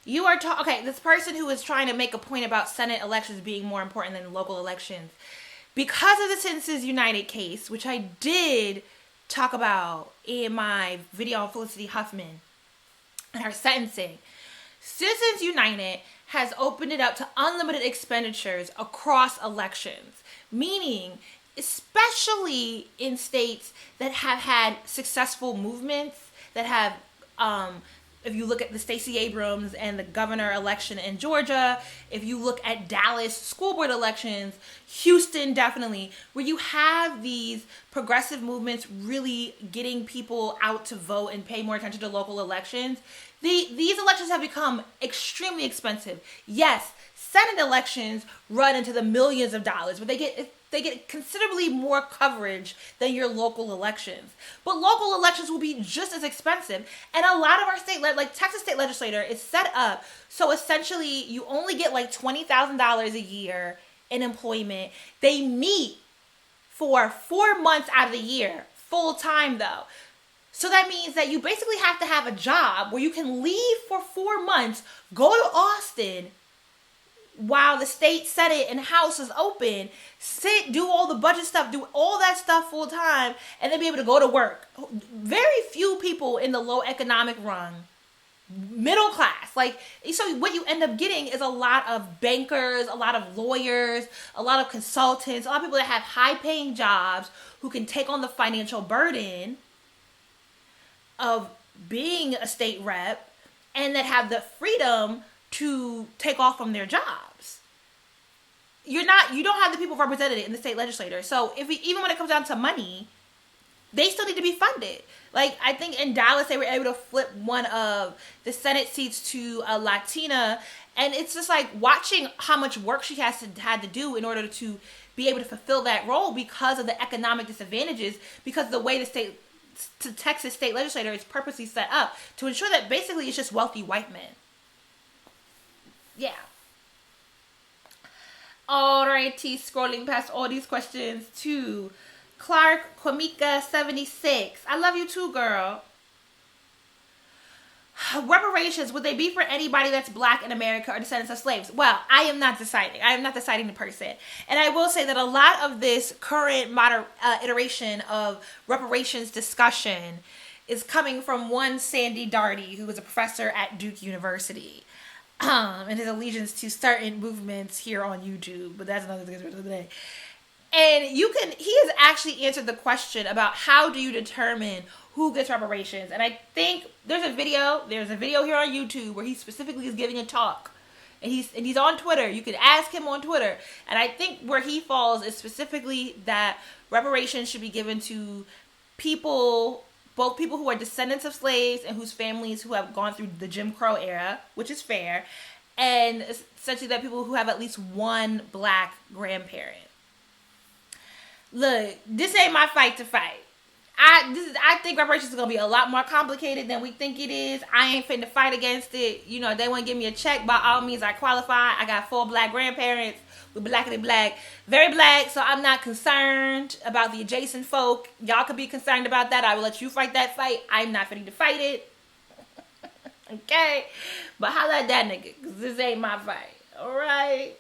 You are okay, this person who is trying to make a point about Senate elections being more important than local elections. Because of the Citizens United case, which I did talk about in my video on Felicity Huffman and her sentencing, Citizens United has opened it up to unlimited expenditures across elections, meaning especially in states that have had successful movements, that have, if you look at the Stacey Abrams and the governor election in Georgia, if you look at Dallas school board elections, Houston definitely, where you have these progressive movements really getting people out to vote and pay more attention to local elections, these elections have become extremely expensive. Yes, Senate elections run into the millions of dollars, but they get considerably more coverage than your local elections. But local elections will be just as expensive. And a lot of our state, like Texas state legislature, is set up so essentially you only get like $20,000 a year in employment. They meet for 4 months out of the year, full time though. So that means that you basically have to have a job where you can leave for 4 months, go to Austin, while the state Senate and House is open, sit, do all the budget stuff, do all that stuff full time, and then be able to go to work. Very few people in the low economic run, middle class. So what you end up getting is a lot of bankers, a lot of lawyers, a lot of consultants, a lot of people that have high paying jobs who can take on the financial burden of being a state rep and that have the freedom to take off from their jobs. You don't have the people represented in the state legislature. So even when it comes down to money, they still need to be funded. I think in Dallas they were able to flip one of the Senate seats to a Latina, and it's just watching how much work she had to do in order to be able to fulfill that role because of the economic disadvantages, because of the way the Texas state legislature is purposely set up to ensure that basically it's just wealthy white men. Yeah. Alrighty, scrolling past all these questions to Clark Kwamika 76. I love you too, girl. Reparations, would they be for anybody that's black in America or descendants of slaves? Well, I am not deciding. I am not deciding the person. And I will say that a lot of this current iteration of reparations discussion is coming from one Sandy Darty, who is a professor at Duke University. And his allegiance to certain movements here on YouTube, but that's another thing for today. And he has actually answered the question about how do you determine who gets reparations. And I think there's a video here on YouTube where he specifically is giving a talk. And he's on Twitter. You can ask him on Twitter. And I think where he falls is specifically that reparations should be given to both people who are descendants of slaves and whose families who have gone through the Jim Crow era, which is fair, and essentially that people who have at least one black grandparent. Look, this ain't my fight to fight. I think reparations is gonna be a lot more complicated than we think it is. I ain't finna fight against it. You know, they want to give me a check. By all means, I qualify. I got 4 black grandparents. We're blackity black, very black. So I'm not concerned about the adjacent folk. Y'all could be concerned about that. I will let you fight that fight. I'm not finna to fight it. Okay, but holla at that nigga, cause this ain't my fight. All right.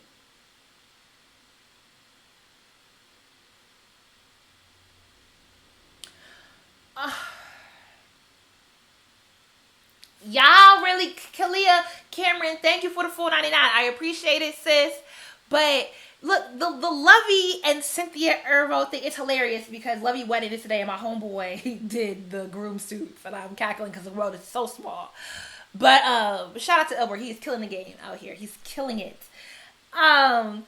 Y'all really, Kalia, Cameron, thank you for the $4.99. I appreciate it, sis. But look, the Lovey and Cynthia Ervo thing, it's hilarious because Lovey wedding is today and my homeboy did the groom suits and I'm cackling because the world is so small. But shout out to Elbert. He's killing the game out here. He's killing it. Look,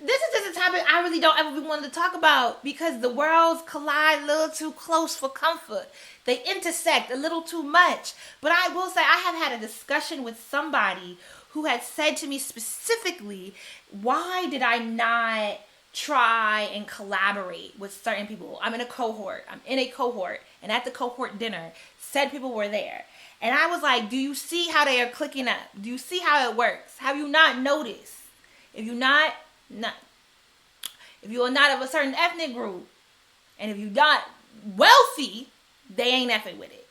this is just a topic I really don't ever want to talk about because the worlds collide a little too close for comfort. They intersect a little too much. But I will say I have had a discussion with somebody who had said to me specifically, why did I not try and collaborate with certain people? I'm in a cohort, and at the cohort dinner, said people were there. And I was like, do you see how they are clicking up? Do you see how it works? Have you not noticed? If you are not of a certain ethnic group, and if you're not wealthy, they ain't effing with it.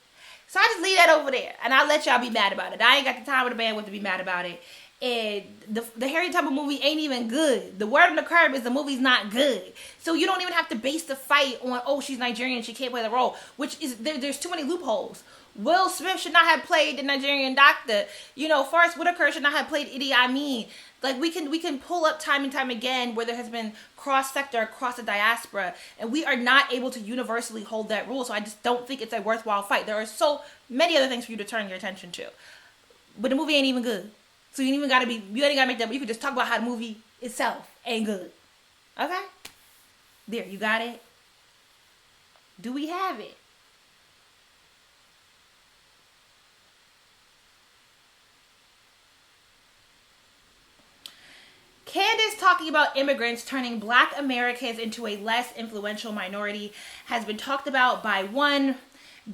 So I just leave that over there, and I'll let y'all be mad about it. I ain't got the time or the bandwidth to be mad about it. And the Harry Tubman movie ain't even good. The word on the curb is the movie's not good. So you don't even have to base the fight on, oh, she's Nigerian, she can't play the role, which is, there's too many loopholes. Will Smith should not have played the Nigerian doctor. You know, Forrest Whitaker should not have played Idi Amin. Like, we can pull up time and time again where there has been cross-sector, across the diaspora, and we are not able to universally hold that rule, so I just don't think it's a worthwhile fight. There are so many other things for you to turn your attention to. But the movie ain't even good. So you ain't even gotta make that, but you can just talk about how the movie itself ain't good. Okay? There, you got it? Do we have it? Candace talking about immigrants turning Black Americans into a less influential minority has been talked about by one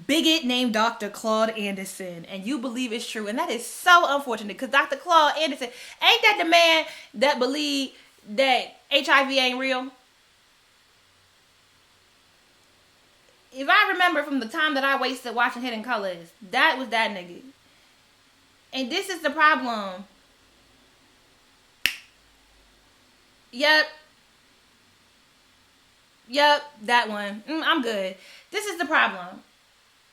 bigot named Dr. Claude Anderson, and you believe it's true, and that is so unfortunate because Dr. Claude Anderson, ain't that the man that believed that HIV ain't real? If I remember from the time that I wasted watching Hidden Colors, that was that nigga. And this is the problem. Yep, that one. I'm good. This is the problem.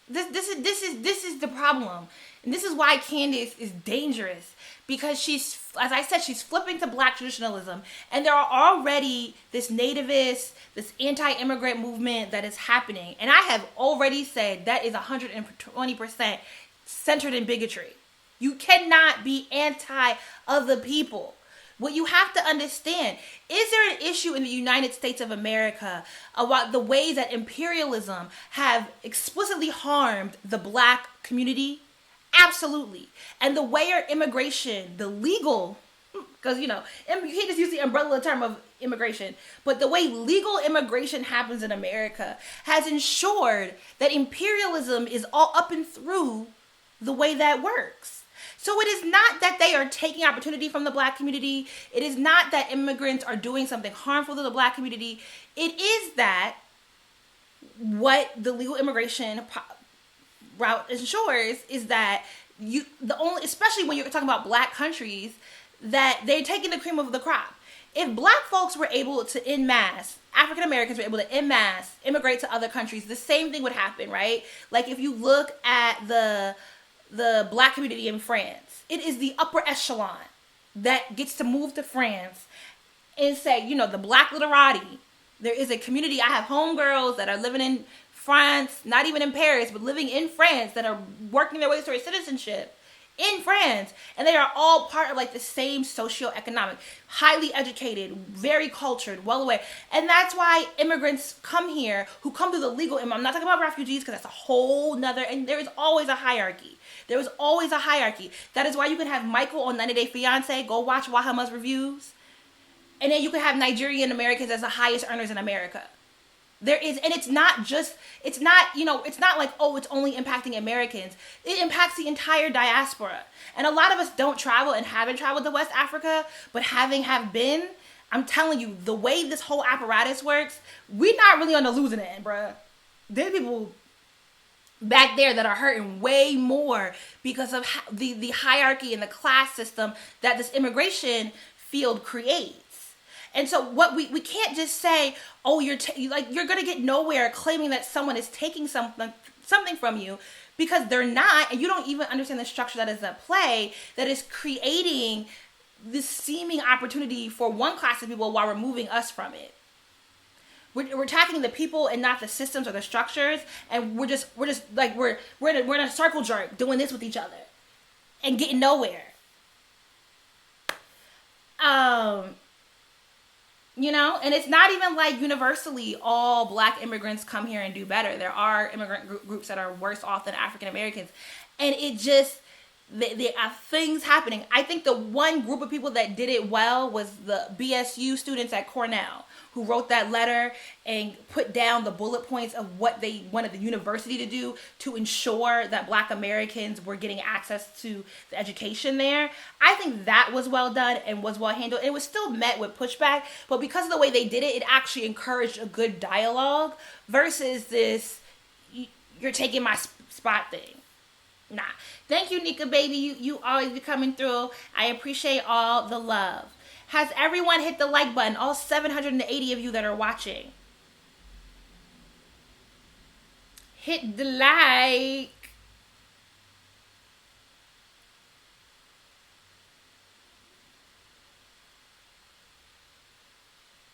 This is the problem. And this is why Candace is dangerous. Because she's, as I said, she's flipping to Black traditionalism. And there are already this nativist, this anti-immigrant movement that is happening. And I have already said that is 120% centered in bigotry. You cannot be anti-other people. What you have to understand, is there an issue in the United States of America about the ways that imperialism have explicitly harmed the Black community? Absolutely. And the way our immigration, the legal, because, you know, you can't just use the umbrella term of immigration, but the way legal immigration happens in America has ensured that imperialism is all up and through the way that works. So it is not that they are taking opportunity from the Black community. It is not that immigrants are doing something harmful to the Black community. It is that what the legal immigration route ensures is that especially when you're talking about Black countries, that they're taking the cream of the crop. If Black folks were able to en masse, African Americans were able to en masse immigrate to other countries, the same thing would happen, right? Like if you look at the Black community in France, it is the upper echelon that gets to move to France and say, you know, the Black literati. There is a community. I have homegirls that are living in France, not even in Paris, but living in France, that are working their way towards citizenship in France. And they are all part of like the same socioeconomic, highly educated, very cultured, well aware. And that's why immigrants come here who come through the legal, I'm not talking about refugees because that's a whole nother, and there is always a hierarchy. There is always a hierarchy. That is why you can have Michael on 90 Day Fiancé. Go watch Wahama's reviews. And then you could have Nigerian Americans as the highest earners in America. There is, and it's not just, it's not, it's not like, oh, it's only impacting Americans. It impacts the entire diaspora. And a lot of us don't travel and haven't traveled to West Africa, but have been, I'm telling you, the way this whole apparatus works, we're not really on the losing end, bruh. There's people back there that are hurting way more because of the hierarchy and the class system that this immigration field creates. And so what we can't just say, oh, you're going to get nowhere claiming that someone is taking something from you, because they're not, and you don't even understand the structure that is at play that is creating this seeming opportunity for one class of people while removing us from it. We're attacking the people and not the systems or the structures, and we're in a circle jerk doing this with each other and getting nowhere. And it's not even like universally all black immigrants come here and do better. There are immigrant groups that are worse off than African Americans. And it just, there are things happening. I think the one group of people that did it well was the BSU students at Cornell, who wrote that letter and put down the bullet points of what they wanted the university to do to ensure that black Americans were getting access to the education there. I think that was well done and was well handled. It was still met with pushback, but because of the way they did it, it actually encouraged a good dialogue versus this, you're taking my spot thing. Nah. Thank you, Nika baby. You always be coming through. I appreciate all the love. Has everyone hit the like button? All 780 of you that are watching. Hit the like.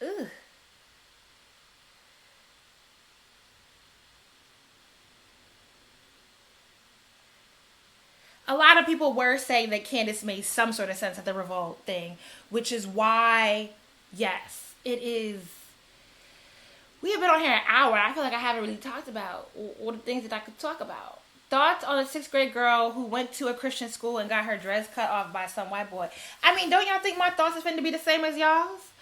Ugh. A lot of people were saying that Candace made some sort of sense at the revolt thing, which is why, yes, it is. We have been on here an hour. I feel like I haven't really talked about all the things that I could talk about. Thoughts on a 6th grade girl who went to a Christian school and got her dress cut off by some white boy. I mean, don't y'all think my thoughts is finna be the same as y'all's?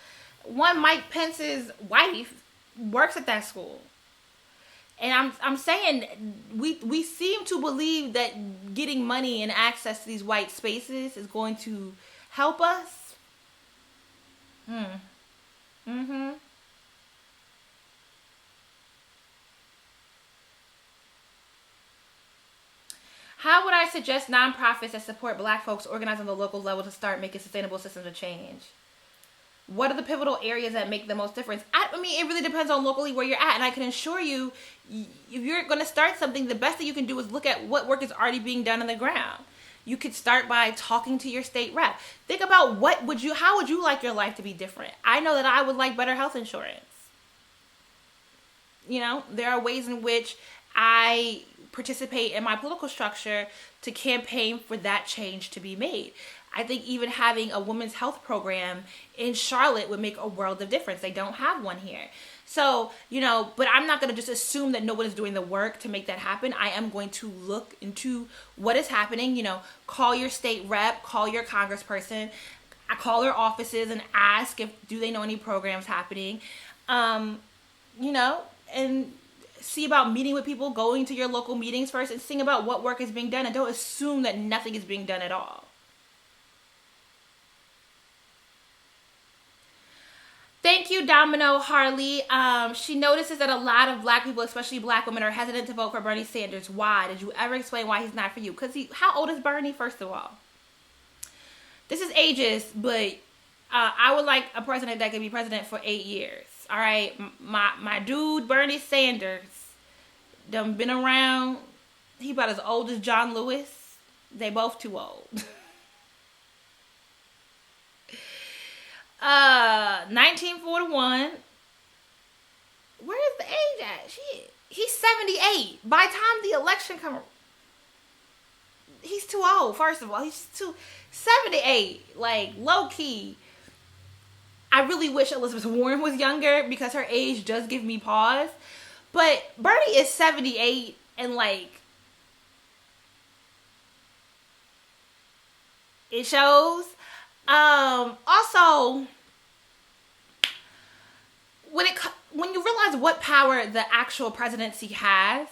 One, Mike Pence's wife works at that school. And I'm saying we seem to believe that getting money and access to these white spaces is going to help us. How would I suggest nonprofits that support black folks organize on the local level to start making sustainable systems of change? What are the pivotal areas that make the most difference? I mean, it really depends on locally where you're at. And I can assure you, if you're going to start something, the best that you can do is look at what work is already being done on the ground. You could start by talking to your state rep. Think about how would you like your life to be different? I know that I would like better health insurance. There are ways in which I participate in my political structure to campaign for that change to be made. I think even having a women's health program in Charlotte would make a world of difference. They don't have one here. So, but I'm not going to just assume that no one is doing the work to make that happen. I am going to look into what is happening. Call your state rep, call your congressperson, call their offices and ask do they know any programs happening, and see about meeting with people, going to your local meetings first and seeing about what work is being done, and don't assume that nothing is being done at all. Thank you, Domino Harley. She notices that a lot of black people, especially black women, are hesitant to vote for Bernie Sanders. Why? Did you ever explain why he's not for you? Because how old is Bernie, first of all? This is ageist, but I would like a president that could be president for 8 years. All right? My dude, Bernie Sanders, done been around. He about as old as John Lewis. They both too old. 1941. Where is the age at? He's 78. By the time the election comes, he's too old. First of all, he's 78. Like, low key. I really wish Elizabeth Warren was younger because her age does give me pause. But Bernie is 78 and it shows. Also, when you realize what power the actual presidency has,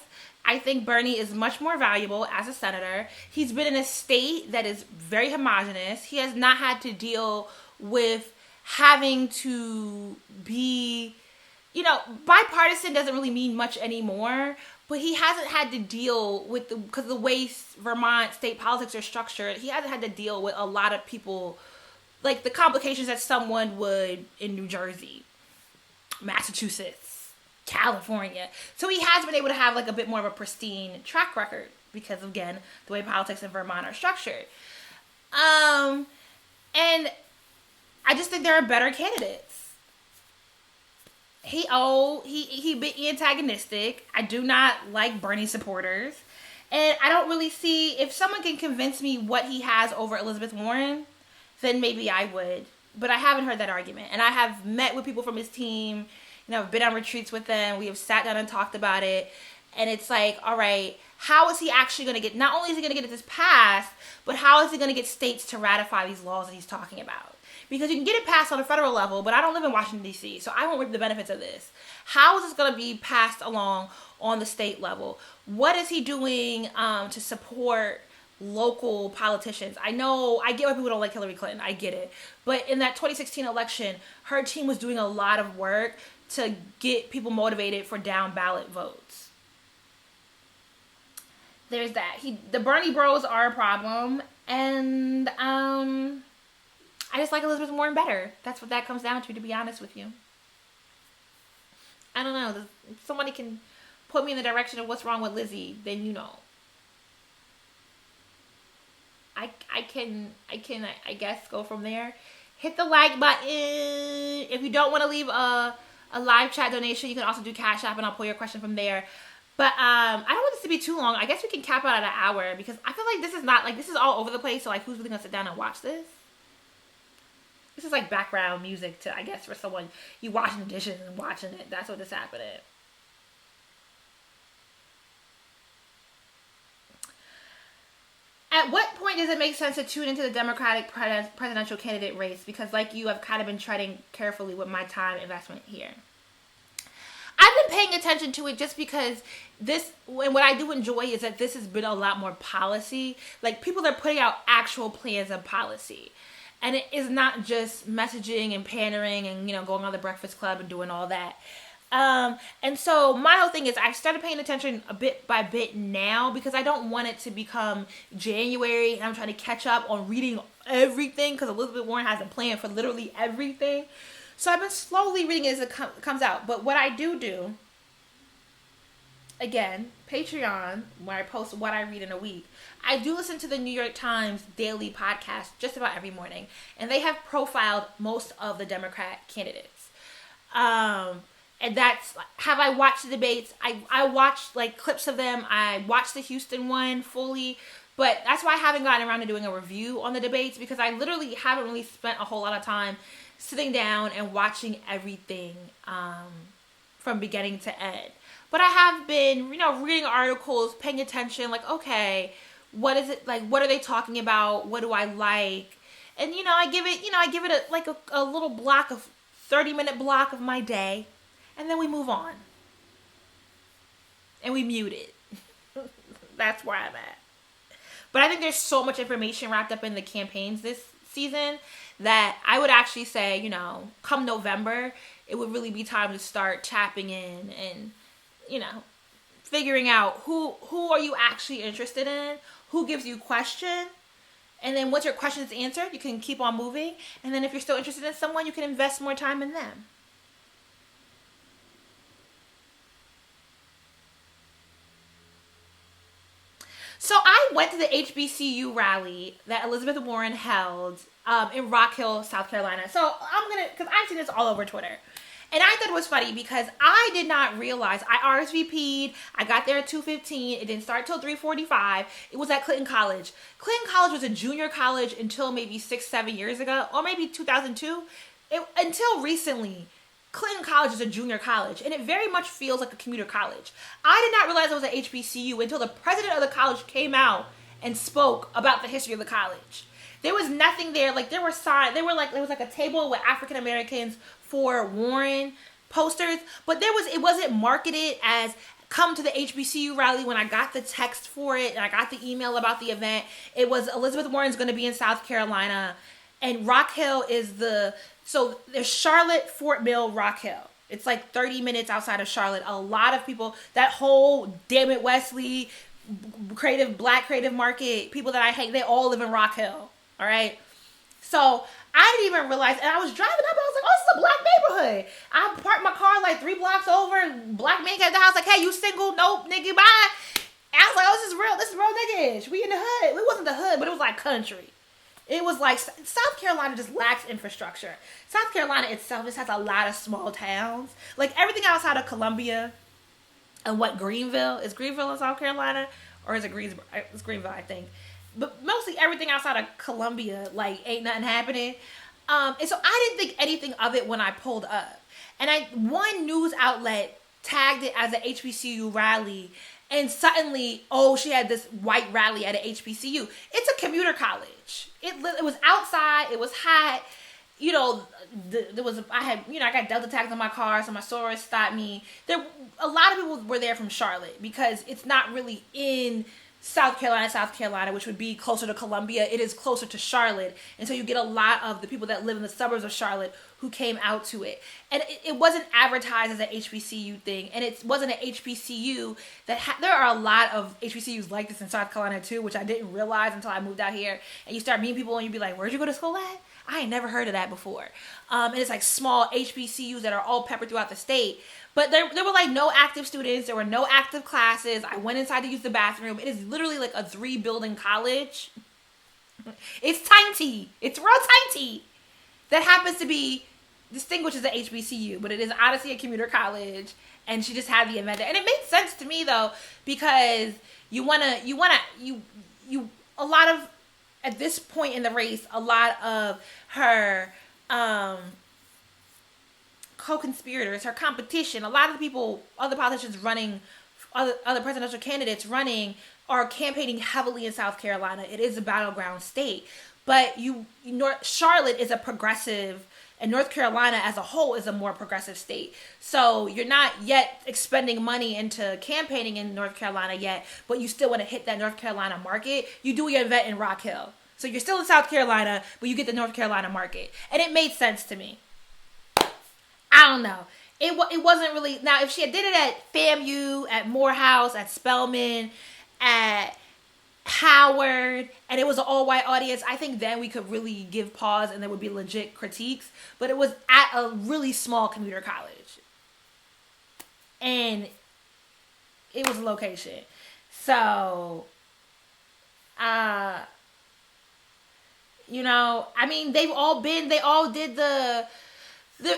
I think Bernie is much more valuable as a senator. He's been in a state that is very homogenous. He has not had to deal with having to be, bipartisan doesn't really mean much anymore, but he hasn't had to deal with because the way Vermont state politics are structured, he hasn't had to deal with a lot of people, like the complications that someone would in New Jersey, Massachusetts, California. So he has been able to have like a bit more of a pristine track record because, again, the way politics in Vermont are structured. And I just think there are better candidates. He bit antagonistic. I do not like Bernie supporters. And I don't really see, if someone can convince me what he has over Elizabeth Warren, then maybe I would. But I haven't heard that argument. And I have met with people from his team. I've been on retreats with them. We have sat down and talked about it. And it's like, all right, how is he actually going to get, not only is he going to get this passed, but how is he going to get states to ratify these laws that he's talking about? Because you can get it passed on a federal level, but I don't live in Washington, D.C., so I won't reap the benefits of this. How is this going to be passed along on the state level? What is he doing to support local politicians? I get why people don't like Hillary Clinton. I get it. But in that 2016 election, her team was doing a lot of work to get people motivated for down ballot votes. There's that. The Bernie bros are a problem, and I just like Elizabeth Warren better. That's what that comes down to be honest with you. I don't know. If somebody can put me in the direction of what's wrong with Lizzie, then you know. I can I guess go from there. Hit the like button. If you don't want to leave a live chat donation, you can also do Cash App and I'll pull your question from there. But I don't want this to be too long. I guess we can cap out at an hour because I feel like this is all over the place. So like, who's really gonna sit down and watch this? This is like background music to, I guess, for someone you washing the dishes and watching it. That's what is happening. At what point does it make sense to tune into the Democratic presidential candidate race? Because like you, I've kind of been treading carefully with my time investment here. I've been paying attention to it just because and what I do enjoy is that this has been a lot more policy. Like people are putting out actual plans and policy. And it is not just messaging and pandering and, going on the Breakfast Club and doing all that. And so my whole thing is I've started paying attention a bit by bit now because I don't want it to become January and I'm trying to catch up on reading everything because Elizabeth Warren has a plan for literally everything. So I've been slowly reading it as it comes out. But what I do, again, Patreon, where I post what I read in a week, I do listen to the New York Times daily podcast just about every morning. And they have profiled most of the Democrat candidates. And that's, have I watched the debates? I watched like clips of them. I watched the Houston one fully. But that's why I haven't gotten around to doing a review on the debates because I literally haven't really spent a whole lot of time sitting down and watching everything from beginning to end. But I have been, reading articles, paying attention, like, okay, what is it, like, what are they talking about? What do I like? And, I give it a little block of, 30-minute block of my day. And then we move on. And we mute it. That's where I'm at. But I think there's so much information wrapped up in the campaigns this season that I would actually say, come November, it would really be time to start tapping in and, figuring out who are you actually interested in, who gives you question, and then once your question is answered, you can keep on moving. And then if you're still interested in someone, you can invest more time in them. So I went to the HBCU rally that Elizabeth Warren held in Rock Hill, South Carolina. So because I've seen this all over Twitter. And I thought it was funny because I did not realize, I RSVP'd, I got there at 2:15, it didn't start till 3:45, it was at Clinton College. Clinton College was a junior college until maybe 6-7 years ago, or maybe 2002. Until recently, Clinton College is a junior college, and it very much feels like a commuter college. I did not realize it was an HBCU until the president of the college came out and spoke about the history of the college. There was nothing there. Like, there was like a table with African Americans for Warren posters, but it wasn't marketed as come to the HBCU rally. When I got the text for it and I got the email about the event, it was Elizabeth Warren's going to be in South Carolina, and Rock Hill is so there's Charlotte, Fort Mill, Rock Hill. It's like 30 minutes outside of Charlotte. A lot of people, that whole Damn It Wesley black creative market, people that I hate, they all live in Rock Hill. All right. So I didn't even realize, and I was driving up, I was like, oh, this is a black neighborhood. I parked my car like 3 blocks over. Black man got the house like, hey, you single? Nope, nigga, bye. And I was like, oh, this is real niggish. We in the hood. It wasn't the hood, but it was like country. It was like, South Carolina just lacks infrastructure. South Carolina itself just has a lot of small towns. Like everything outside of Columbia and Greenville? Is Greenville in South Carolina? Or is it Greensboro? It's Greenville, I think. But mostly everything outside of Columbia, like, ain't nothing happening. And so I didn't think anything of it when I pulled up. And one news outlet tagged it as a HBCU rally. And suddenly, oh, she had this white rally at a HBCU. It's a commuter college. It was outside. It was hot. You know, I got Delta tags on my car, so my sorors stopped me. A lot of people were there from Charlotte because it's not really in South Carolina, which would be closer to Columbia. It is closer to Charlotte. And so you get a lot of the people that live in the suburbs of Charlotte who came out to it. And it wasn't advertised as an HBCU thing. And it wasn't an HBCU there are a lot of HBCUs like this in South Carolina too, which I didn't realize until I moved out here. And you start meeting people and you be like, where'd you go to school at? I ain't never heard of that before. And it's like small HBCUs that are all peppered throughout the state. But there were like no active students. There were no active classes. I went inside to use the bathroom. It is literally like a 3-building college. It's tiny. It's real tiny. That happens to be distinguished as a HBCU, but it is honestly a commuter college. And she just had the event there. And it made sense to me though, because a lot of, at this point in the race, a lot of her co-conspirators, her competition, a lot of the people, other politicians running, other presidential candidates running, are campaigning heavily in South Carolina. It is a battleground state. But Charlotte is a progressive, and North Carolina as a whole is a more progressive state. So you're not yet expending money into campaigning in North Carolina yet, but you still want to hit that North Carolina market. You do your event in Rock Hill. So you're still in South Carolina, but you get the North Carolina market. And it made sense to me. I don't know. It wasn't really... Now, if she had did it at FAMU, at Morehouse, at Spelman, at Howard, and it was an all-white audience, I think then we could really give pause and there would be legit critiques. But it was at a really small commuter college. And it was a location. So... I mean, they all did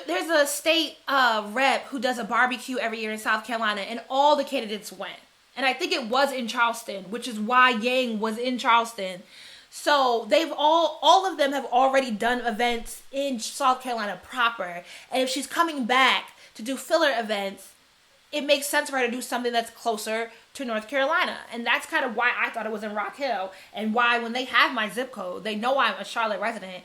there's a state rep who does a barbecue every year in South Carolina, and all the candidates went. And I think it was in Charleston, which is why Yang was in Charleston. So all of them have already done events in South Carolina proper. And if she's coming back to do filler events, it makes sense for her to do something that's closer to North Carolina. And that's kind of why I thought it was in Rock Hill, and why when they have my zip code, they know I'm a Charlotte resident,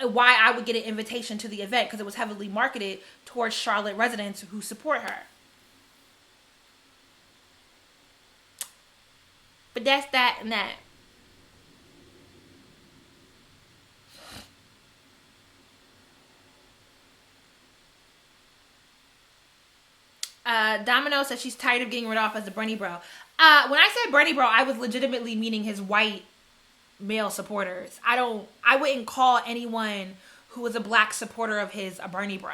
why I would get an invitation to the event, because it was heavily marketed towards Charlotte residents who support her. But that's that and that. Domino says she's tired of getting rid off as a Bernie bro. When I said Bernie bro, I was legitimately meaning his white male supporters. I wouldn't call anyone who was a black supporter of his a Bernie bro.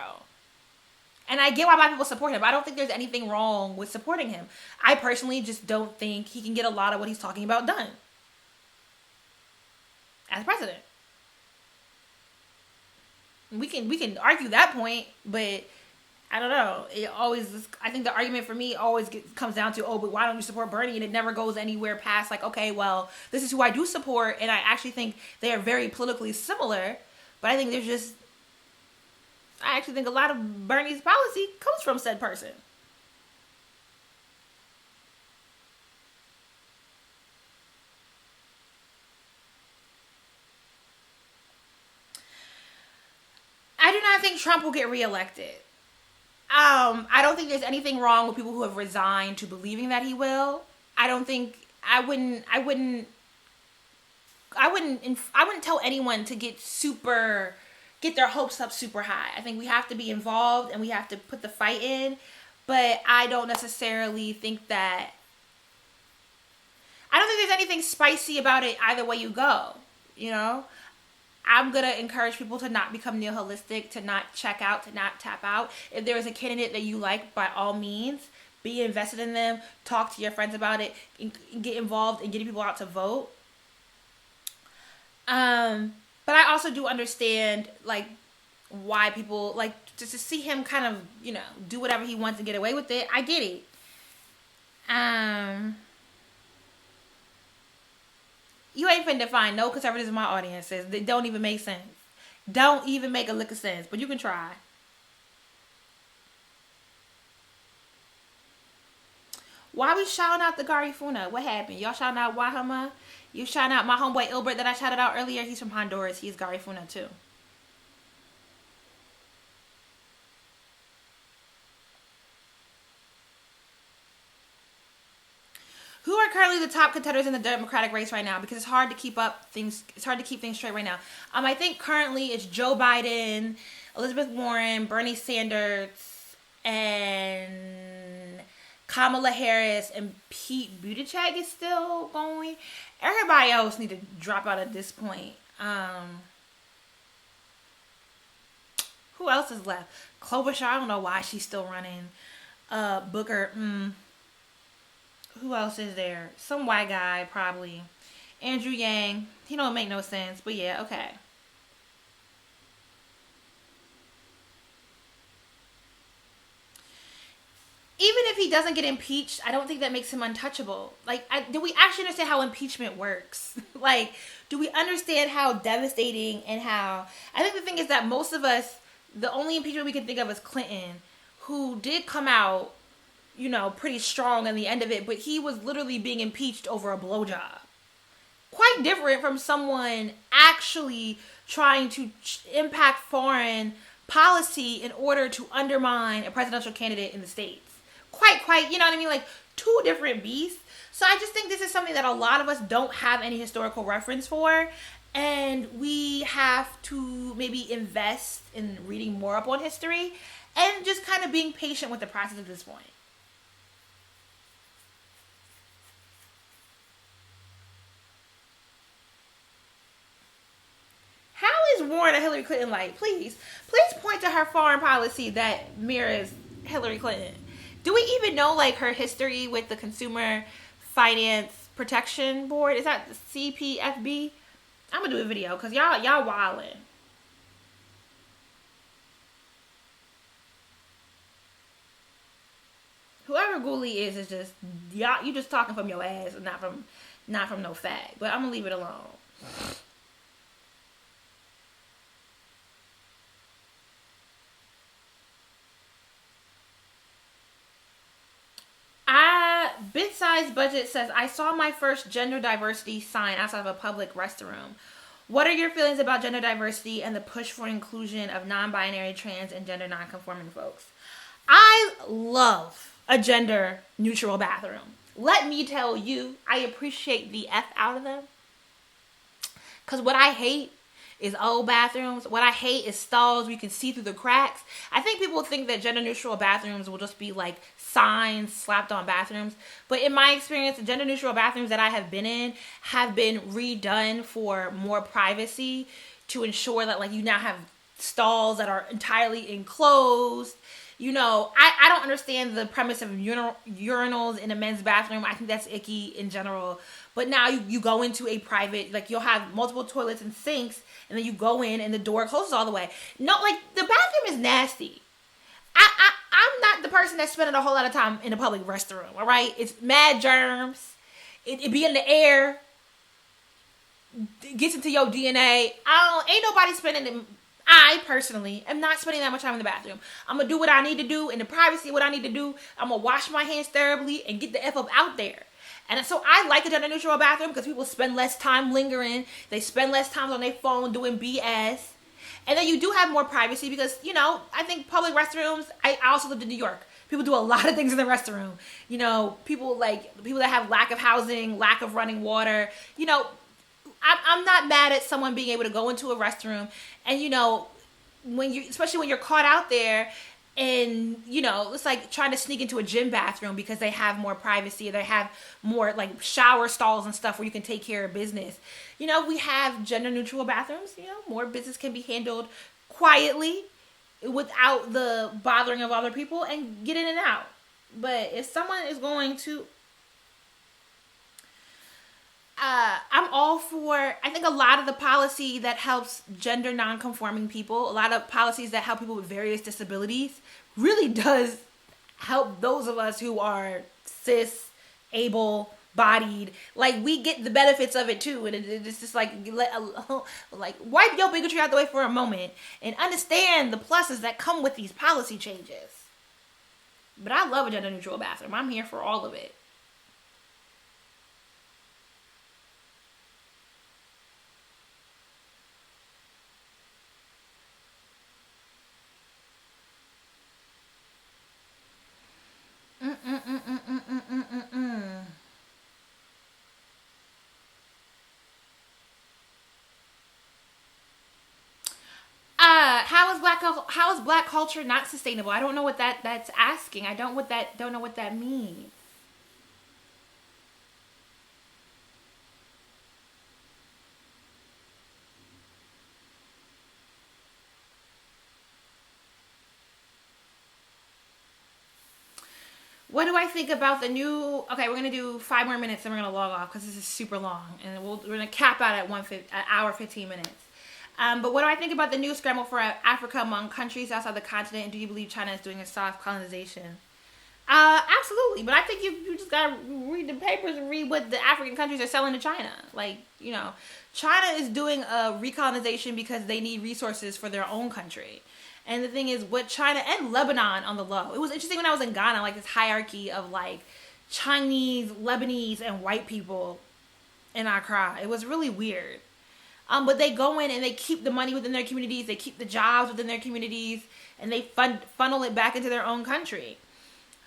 And I get why black people support him. I don't think there's anything wrong with supporting him. I personally just don't think he can get a lot of what he's talking about done as president. We can argue that point, but I don't know. I think the argument for me always comes down to, but why don't you support Bernie? And it never goes anywhere past like, okay, well, this is who I do support. And I actually think they are very politically similar. But I actually think a lot of Bernie's policy comes from said person. I do not think Trump will get reelected. I don't think there's anything wrong with people who have resigned to believing that he will. I don't think I wouldn't tell anyone to get their hopes up super high. I think we have to be involved and we have to put the fight in, but I don't necessarily think that I don't think there's anything spicy about it either way you go, you know? I'm going to encourage people to not become nihilistic, to not check out, to not tap out. If there is a candidate that you like, by all means, be invested in them, talk to your friends about it, and get involved in getting people out to vote. But I also do understand, like, why people, like, just to see him kind of, you know, do whatever he wants and get away with it. I get it. You ain't finna find no conservatives in my audiences. They don't even make sense. Don't even make a lick of sense. But you can try. Why we shouting out the Garifuna? What happened? Y'all shouting out Wahama? You shouting out my homeboy Ilbert that I shouted out earlier? He's from Honduras. He's Garifuna too. Who are currently the top contenders in the Democratic race right now? Because it's hard to keep things straight right now. I think currently it's Joe Biden, Elizabeth Warren, Bernie Sanders, and Kamala Harris, and Pete Buttigieg is still going. Everybody else need to drop out at this point. Who else is left? Klobuchar, I don't know why she's still running. Booker, Who else is there? Some white guy, probably. Andrew Yang. He don't make no sense, but yeah, okay. Even if he doesn't get impeached, I don't think that makes him untouchable. Like, do we actually understand how impeachment works? Like, do we understand how devastating and how... I think the thing is that most of us, the only impeachment we can think of is Clinton, who did come out, you know, pretty strong in the end of it, but he was literally being impeached over a blowjob. Quite different from someone actually trying to impact foreign policy in order to undermine a presidential candidate in the States. Quite, you know what I mean? Like, two different beasts. So I just think this is something that a lot of us don't have any historical reference for, and we have to maybe invest in reading more up on history and just kind of being patient with the process at this point. Warren or Hillary Clinton like? Please point to her foreign policy that mirrors Hillary Clinton. Do we even know like her history with the Consumer Finance Protection Board? Is that the CPFB? I'm gonna do a video because y'all wildin'. Whoever Ghoulie is just y'all. You just talking from your ass, and not from no fact. But I'm gonna leave it alone. Bit size budget says, I saw my first gender diversity sign outside of a public restroom. What are your feelings about gender diversity and the push for inclusion of non-binary, trans, and gender non-conforming folks? I love a gender neutral bathroom. Let me tell you, I appreciate the F out of them. Because what I hate is old bathrooms. What I hate is stalls where you can see through the cracks. I think people think that gender neutral bathrooms will just be like signs slapped on bathrooms. But in my experience, the gender neutral bathrooms that I have been in have been redone for more privacy to ensure that like you now have stalls that are entirely enclosed. You know, I don't understand the premise of urinals in a men's bathroom. I think that's icky in general. But now you go into a private, like you'll have multiple toilets and sinks, and then you go in and the door closes all the way. No, like the bathroom is nasty. I'm not the person that's spending a whole lot of time in a public restroom, all right? It's mad germs. It be in the air. It gets into your DNA. Ain't nobody spending... I personally am not spending that much time in the bathroom. I'm going to do what I need to do in the privacy of what I need to do. I'm going to wash my hands thoroughly and get the F up out there. And so I like a gender neutral bathroom because people spend less time lingering. They spend less time on their phone doing BS. And then you do have more privacy because, you know, I think public restrooms, I also lived in New York. People do a lot of things in the restroom. You know, people that have lack of housing, lack of running water. You know, I'm not mad at someone being able to go into a restroom and, you know, especially when you're caught out there and, you know, it's like trying to sneak into a gym bathroom because they have more privacy, or they have more like shower stalls and stuff where you can take care of business. You know, we have gender neutral bathrooms. You know, more business can be handled quietly without the bothering of other people and get in and out. But if someone is going to I'm all for, I think a lot of the policy that helps gender non-conforming people, a lot of policies that help people with various disabilities really does help those of us who are cis, able-bodied. Like, we get the benefits of it too. And it's just like wipe your bigotry out the way for a moment and understand the pluses that come with these policy changes. But I love a gender neutral bathroom. I'm here for all of it. How is black culture not sustainable? I don't know what that's asking. I don't know what that means. What do I think about the new? Okay, we're gonna do 5 more minutes and we're gonna log off because this is super long, and we're gonna cap out at an hour 15 minutes. But what do I think about the new scramble for Africa among countries outside the continent? And do you believe China is doing a soft colonization? Absolutely. But I think you just gotta read the papers and read what the African countries are selling to China. Like, you know, China is doing a recolonization because they need resources for their own country. And the thing is, what China and Lebanon on the low. It was interesting when I was in Ghana, like this hierarchy of like Chinese, Lebanese, and white people in Accra. It was really weird. But they go in and they keep the money within their communities. They keep the jobs within their communities, and they funnel it back into their own country.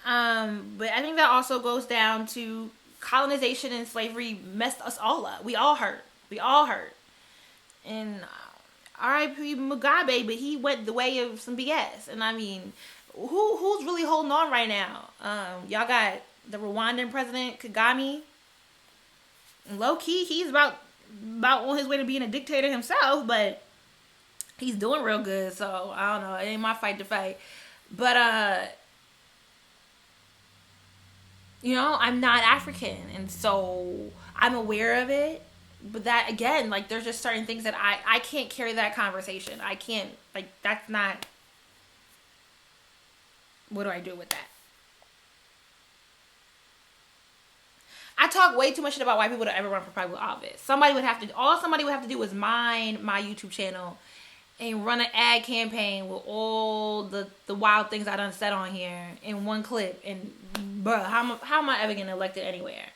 But I think that also goes down to colonization and slavery messed us all up. We all hurt. And R.I.P. Mugabe, but he went the way of some BS. And I mean, who's really holding on right now? Y'all got the Rwandan president Kagame. And low key, he's about on his way to being a dictator himself, but he's doing real good. So I don't know. It ain't my fight to fight. But you know, I'm not African, and so I'm aware of it. But that, again, like, there's just certain things that I can't carry that conversation. I can't, like, that's not, what do I do with that? I talk way too much shit about white people to ever run for public office. All somebody would have to do is mine my YouTube channel and run an ad campaign with all the wild things I done said on here in one clip. And, bruh, how am I ever getting elected anywhere?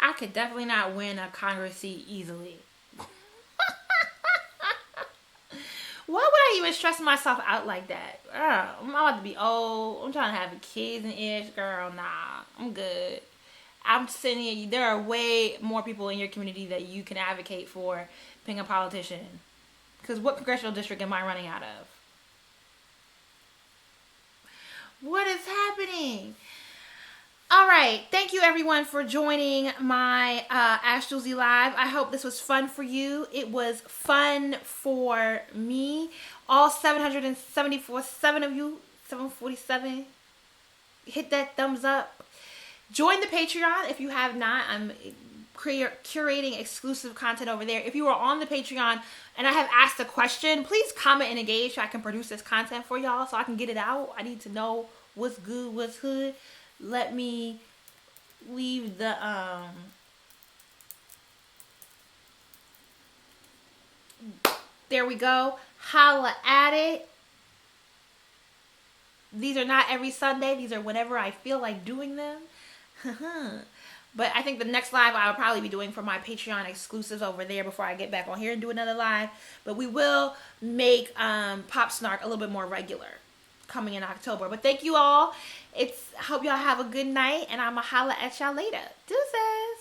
I could definitely not win a Congress seat easily. Why would I even stress myself out like that? I'm about to be old. I'm trying to have kids and ish. Girl, nah. I'm good. I'm sitting here. There are way more people in your community that you can advocate for being a politician. Because what congressional district am I running out of? What is happening? All right. Thank you, everyone, for joining my Ask Jouelzy Live. I hope this was fun for you. It was fun for me. All 747 of you, 747, hit that thumbs up. Join the Patreon if you have not. I'm curating exclusive content over there. If you are on the Patreon and I have asked a question, please comment and engage so I can produce this content for y'all, so I can get it out. I need to know what's good, what's hood. Let me leave the there we go. Holla at it. These are not every Sunday. These are whenever I feel like doing them. But I think the next live I'll probably be doing for my Patreon exclusives over there before I get back on here and do another live. But we will make Pop Snark a little bit more regular coming in October. But thank you all. Hope y'all have a good night, and I'ma holla at y'all later. Deuces.